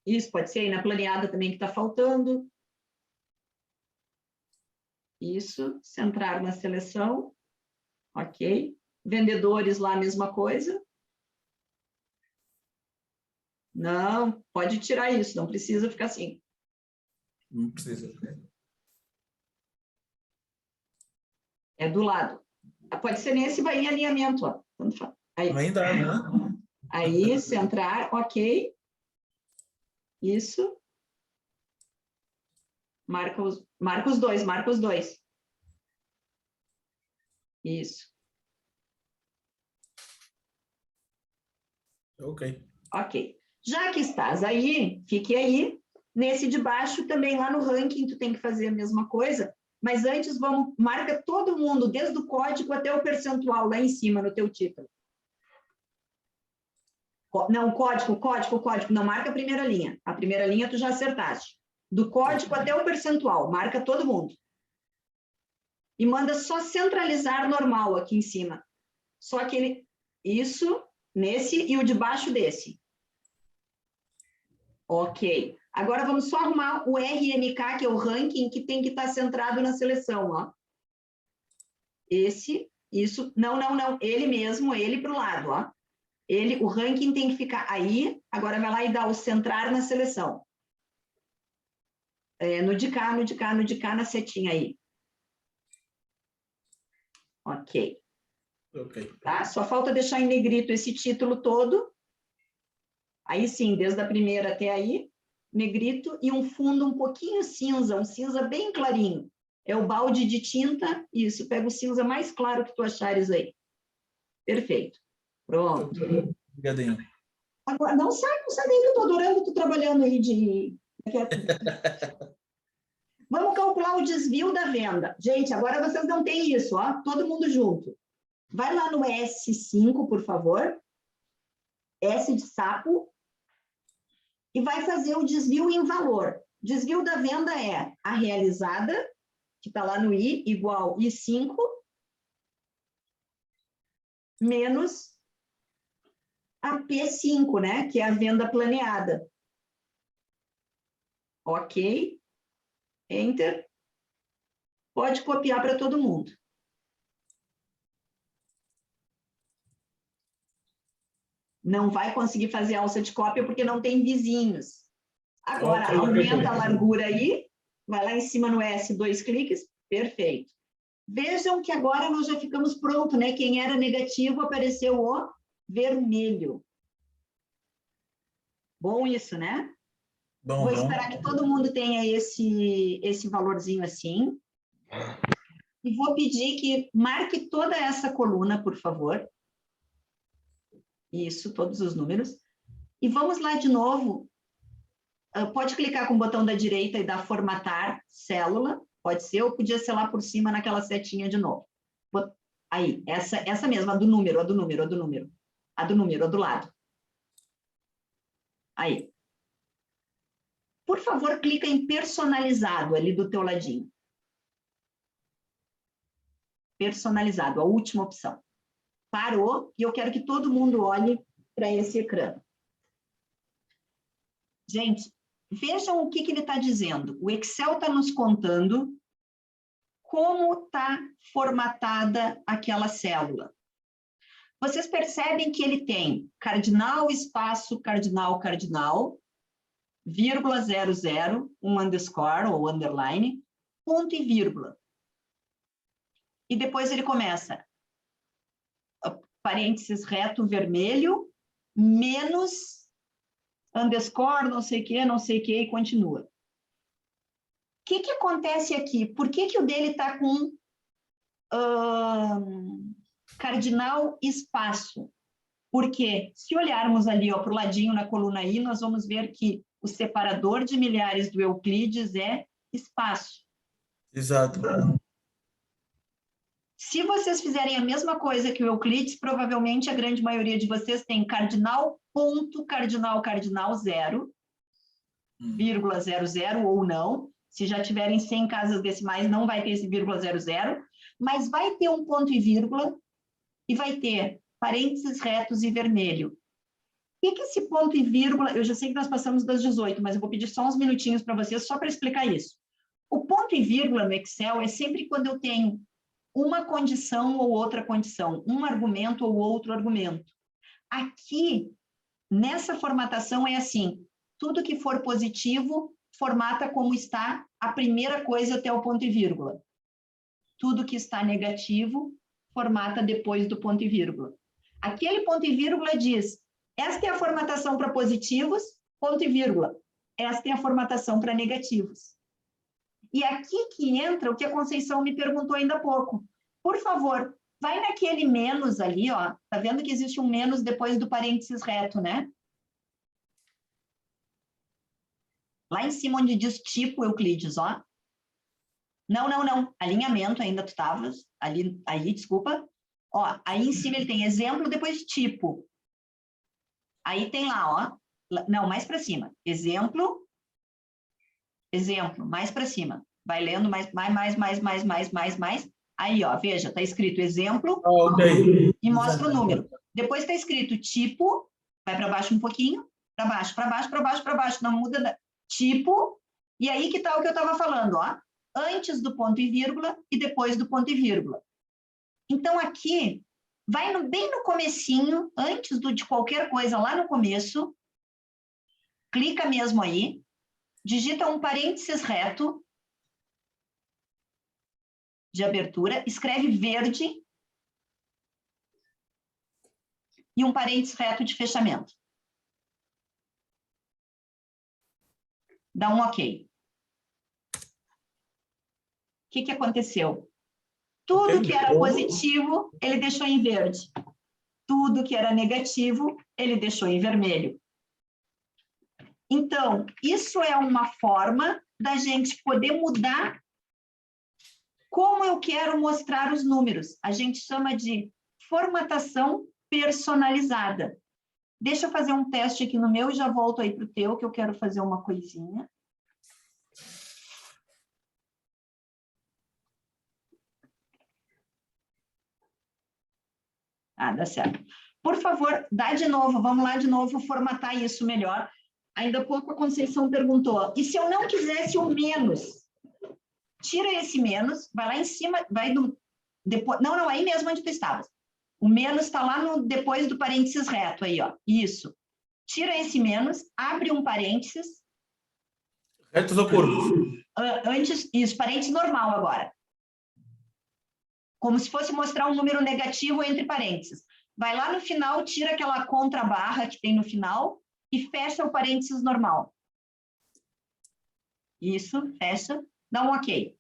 isso pode ser aí na planeada também que está faltando. Isso, centrar na seleção, ok. Vendedores lá a mesma coisa. Não, pode tirar isso, não precisa ficar assim. Não precisa. É do lado. Pode ser nesse, vai em alinhamento, ó. Aí. Ainda, né? Aí, centrar, ok. Isso. Marca os dois. Isso. Ok. Já que estás aí, fique aí. Nesse de baixo, também lá no ranking, tu tem que fazer a mesma coisa. Mas antes, marca todo mundo, desde o código até o percentual, lá em cima, no teu título. Não, código. Não, marca a primeira linha. A primeira linha tu já acertaste. Do código até o percentual, marca todo mundo. E manda só centralizar normal aqui em cima. Só aquele... Isso, nesse e o de baixo desse. Ok. Agora vamos só arrumar o RMK, que é o ranking, que tem que estar centrado na seleção, ó. Isso, não. Ele mesmo, ele para o lado, ó. O ranking tem que ficar aí, agora vai lá e dá o centrar na seleção. No de cá, na setinha aí. Ok. Tá? Só falta deixar em negrito esse título todo. Aí sim, desde a primeira até aí, negrito e um fundo um pouquinho cinza, um cinza bem clarinho. É o balde de tinta, isso, pega o cinza mais claro que tu achares aí. Perfeito. Pronto. Obrigadinho. Agora, não sai daí que eu estou adorando tu trabalhando aí de... Vamos calcular o desvio da venda. Gente, agora vocês não têm isso, ó, todo mundo junto. Vai lá no S5, por favor. S de sapo. E vai fazer o desvio em valor. Desvio da venda é a realizada, que está lá no I, igual I5, menos a P5, né? Que é a venda planeada. Ok. Enter. Pode copiar para todo mundo. Não vai conseguir fazer alça de cópia porque não tem vizinhos. Agora, Ok. aumenta a largura aí, vai lá em cima no S, 2 cliques, perfeito. Vejam que agora nós já ficamos prontos, né? Quem era negativo apareceu o vermelho. Bom isso, né? Bom, Vou bom. esperar que todo mundo tenha esse valorzinho assim. E vou pedir que marque toda essa coluna, por favor. Isso, todos os números. E vamos lá de novo. Pode clicar com o botão da direita e dar formatar célula. Pode ser, ou podia ser lá por cima naquela setinha de novo. Aí, essa mesma, a do número, a do número, a do número. A do número, a do lado. Aí. Por favor, clica em personalizado ali do teu ladinho. Personalizado, a última opção. Parou, e eu quero que todo mundo olhe para esse ecrã. Gente, vejam o que ele está dizendo. O Excel está nos contando como está formatada aquela célula. Vocês percebem que ele tem cardinal, espaço, cardinal, cardinal, vírgula, 00, um underscore ou underline, ponto e vírgula. E depois ele começa, parênteses reto vermelho, menos underscore, não sei o que, e continua. O que acontece aqui? Por que o dele está com cardinal espaço? Porque se olharmos ali para o ladinho na coluna I, nós vamos ver que o separador de milhares do Euclides é espaço. Exato. Se vocês fizerem a mesma coisa que o Euclides, provavelmente a grande maioria de vocês tem cardinal, ponto, cardinal, cardinal, 0, vírgula 00 ou não. Se já tiverem 100 casas decimais, não vai ter esse vírgula 00, mas vai ter um ponto e vírgula e vai ter parênteses retos e vermelho. O que esse ponto e vírgula... Eu já sei que nós passamos das 18, mas eu vou pedir só uns minutinhos para vocês só para explicar isso. O ponto e vírgula no Excel é sempre quando eu tenho uma condição ou outra condição, um argumento ou outro argumento. Aqui, nessa formatação é assim, tudo que for positivo, formata como está a primeira coisa até o ponto e vírgula. Tudo que está negativo, formata depois do ponto e vírgula. Aquele ponto e vírgula diz, esta é a formatação para positivos, ponto e vírgula. Esta é a formatação para negativos. E aqui que entra o que a Conceição me perguntou ainda há pouco. Por favor, vai naquele menos ali, ó. Tá vendo que existe um menos depois do parênteses reto, né? Lá em cima onde diz tipo Euclides, ó. Não. Alinhamento ainda tu estavas. Aí, desculpa. Ó, aí em cima ele tem exemplo, depois tipo. Aí tem lá, ó. Não, mais para cima. Exemplo, mais para cima. Vai lendo mais. Aí, ó, veja, está escrito exemplo e mostra o número. Depois está escrito tipo, vai para baixo um pouquinho, para baixo, não muda, tipo, e aí que está o que eu estava falando, ó, antes do ponto e vírgula e depois do ponto e vírgula. Então, aqui, vai bem no comecinho, antes de qualquer coisa, lá no começo, clica mesmo aí, digita um parênteses reto, de abertura, escreve verde e um parênteses reto de fechamento. Dá um ok. O que aconteceu? Tudo que era positivo, ele deixou em verde. Tudo que era negativo, ele deixou em vermelho. Então, isso é uma forma da gente poder mudar como eu quero mostrar os números. A gente chama de formatação personalizada. Deixa eu fazer um teste aqui no meu e já volto aí para o teu, que eu quero fazer uma coisinha. Ah, dá certo. Por favor, dá de novo, vamos lá de novo formatar isso melhor. ainda há pouco a Conceição perguntou, e se eu não quisesse o menos? Tira esse menos, vai lá em cima, vai no... Depois, não, aí mesmo onde tu estavas. O menos está lá no, depois do parênteses reto, aí, ó. Isso. Tira esse menos, abre um parênteses. Retos ou curvos? Antes, isso, parênteses normal agora. Como se fosse mostrar um número negativo entre parênteses. Vai lá no final, tira aquela contrabarra que tem no final e fecha o parênteses normal. Isso, fecha. Dá um OK.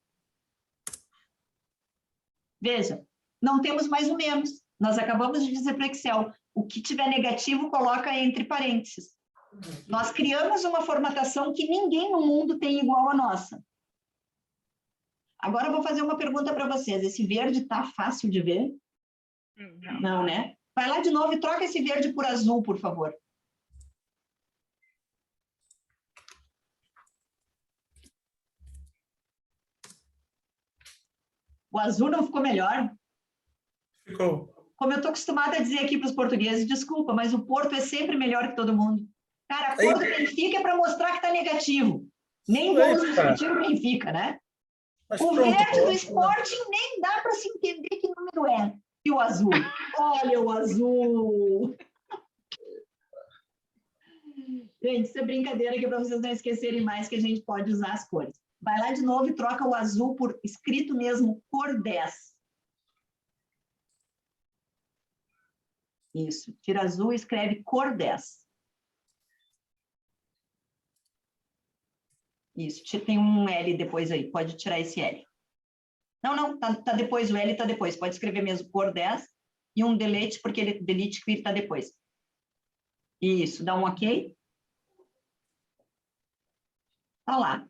Veja, não temos mais o menos. Nós acabamos de dizer para o Excel, o que tiver negativo, coloca entre parênteses. Nós criamos uma formatação que ninguém no mundo tem igual a nossa. Agora eu vou fazer uma pergunta para vocês. Esse verde está fácil de ver? Não, né? Vai lá de novo e troca esse verde por azul, por favor. O azul não ficou melhor? Ficou. Como eu estou acostumada a dizer aqui para os portugueses, desculpa, mas o Porto é sempre melhor que todo mundo. Cara, a cor do Benfica é para mostrar que está negativo. Nem vamos discutir o Benfica, né? Mas o pronto, verde do Sporting nem dá para se entender que número é. E o azul? Olha o azul! Gente, isso é brincadeira aqui para vocês não esquecerem mais que a gente pode usar as cores. Vai lá de novo e troca o azul por escrito mesmo, cor 10. Isso, tira azul e escreve cor 10. Isso, tem um L depois aí, pode tirar esse L. Não, tá depois, o L tá depois, pode escrever mesmo cor 10 e um delete, porque ele delete que tá depois. Isso, dá um OK. Tá lá.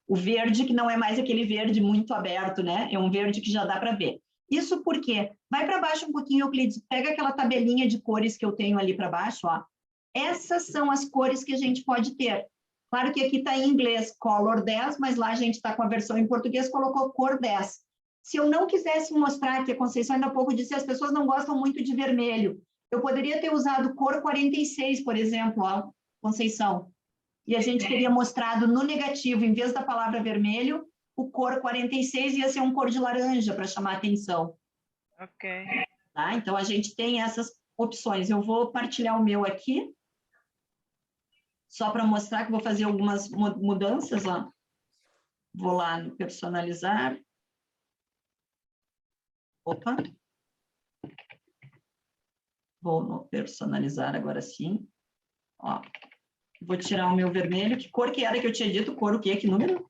O verde, que não é mais aquele verde muito aberto, né? É um verde que já dá para ver. Isso porque, vai para baixo um pouquinho, Euclides, pega aquela tabelinha de cores que eu tenho ali para baixo, ó. Essas são as cores que a gente pode ter. Claro que aqui está em inglês, color 10, mas lá a gente está com a versão em português, colocou cor 10. Se eu não quisesse mostrar, que a Conceição ainda há pouco disse, as pessoas não gostam muito de vermelho, eu poderia ter usado cor 46, por exemplo, ó, Conceição. E a gente teria mostrado no negativo, em vez da palavra vermelho, o cor 46 ia ser um cor de laranja, para chamar a atenção. Ok. Tá? Então, a gente tem essas opções. Eu vou partilhar o meu aqui, só para mostrar que vou fazer algumas mudanças. Ó. Vou lá no personalizar. Opa. Vou no personalizar agora sim. Ó. Vou tirar o meu vermelho. Que cor que era que eu tinha dito? Cor o quê? Que número?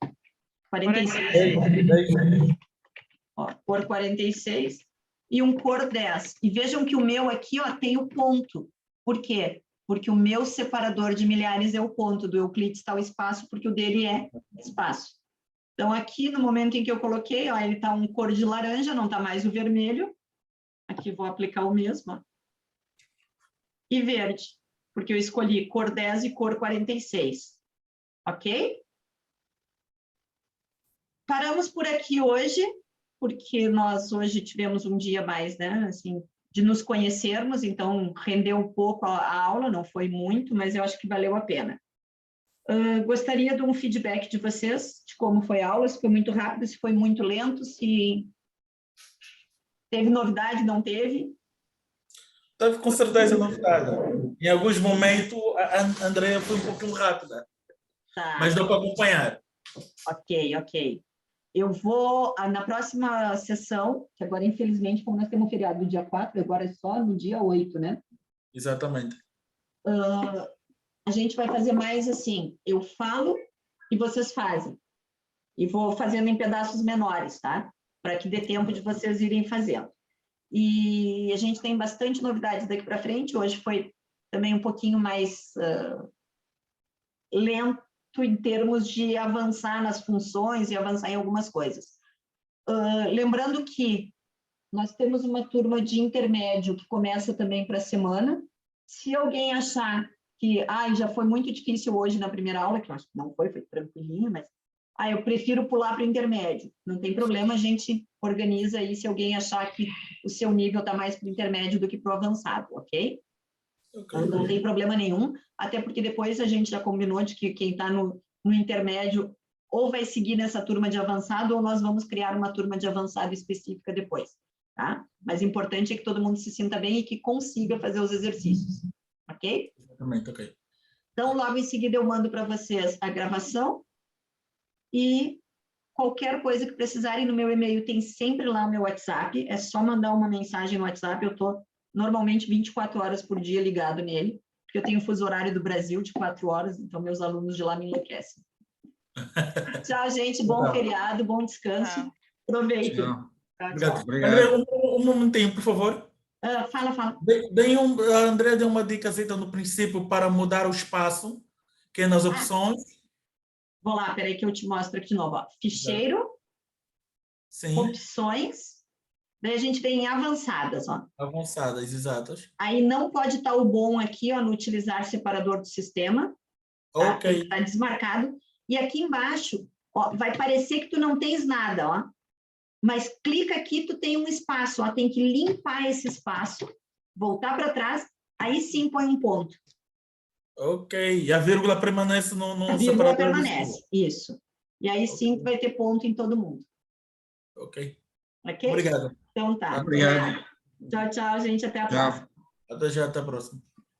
46. Ó, cor 46 e um cor 10. E vejam que o meu aqui ó, tem o ponto. Por quê? Porque o meu separador de milhares é o ponto, do Euclides está o espaço, porque o dele é espaço. Então, aqui, no momento em que eu coloquei, ó, ele está um cor de laranja, não está mais o vermelho. Aqui vou aplicar o mesmo. Ó. E verde, porque eu escolhi cor 10 e cor 46. Ok? Paramos por aqui hoje, porque nós hoje tivemos um dia mais, né, assim, de nos conhecermos, então rendeu um pouco a aula, não foi muito, mas eu acho que valeu a pena. Gostaria de um feedback de vocês, de como foi a aula, se foi muito rápido, se foi muito lento, se teve novidade, não teve. Teve com certeza novidade. Em alguns momentos, a Andrea foi um pouquinho rápida, Tá. mas deu para acompanhar. Ok. Eu vou, na próxima sessão, que agora, infelizmente, como nós temos feriado no dia 4, agora é só no dia 8, né? Exatamente. A gente vai fazer mais assim, eu falo e vocês fazem. E vou fazendo em pedaços menores, tá? Para que dê tempo de vocês irem fazendo. E a gente tem bastante novidades daqui para frente. Hoje foi também um pouquinho mais lento em termos de avançar nas funções e avançar em algumas coisas. Lembrando que nós temos uma turma de intermédio que começa também para a semana. Se alguém achar que já foi muito difícil hoje na primeira aula, que eu acho que não foi tranquilinho, mas eu prefiro pular para o intermédio. Não tem problema, a gente organiza aí se alguém achar que o seu nível está mais para o intermédio do que para o avançado, ok? Ok. Não tem problema nenhum, até porque depois a gente já combinou de que quem está no intermédio ou vai seguir nessa turma de avançado ou nós vamos criar uma turma de avançado específica depois, tá? Mas o importante é que todo mundo se sinta bem e que consiga fazer os exercícios, ok? Exatamente, ok. Então, logo em seguida eu mando para vocês a gravação e qualquer coisa que precisarem no meu e-mail tem sempre lá o meu WhatsApp, é só mandar uma mensagem no WhatsApp, eu estou normalmente 24 horas por dia ligado nele, porque eu tenho fuso horário do Brasil de 4 horas, então meus alunos de lá me enlouquecem. Tchau, gente, bom feriado, bom descanso, aproveito. Tchau. Tchau. Obrigado. André, um momentinho, por favor. Fala. A André deu uma dica no princípio para mudar o espaço, que é nas opções. Vou lá, peraí que eu te mostro aqui de novo. Ó. Ficheiro, Sim. opções, daí a gente vem em avançadas. Ó. Avançadas, exatas. Aí não pode estar o bom aqui, ó, no utilizar separador do sistema. Tá? Ok. Está desmarcado. E aqui embaixo, ó, vai parecer que tu não tens nada, ó. Mas clica aqui, tu tem um espaço, ó, tem que limpar esse espaço, voltar para trás, aí sim põe um ponto. Ok, e a vírgula permanece no A vírgula separador. permanece, isso. E aí sim tu vai ter ponto em todo mundo. Ok. Ok? Obrigado. Então tá. Obrigado. Tchau, tchau, gente. Até a próxima. Até já, até a próxima.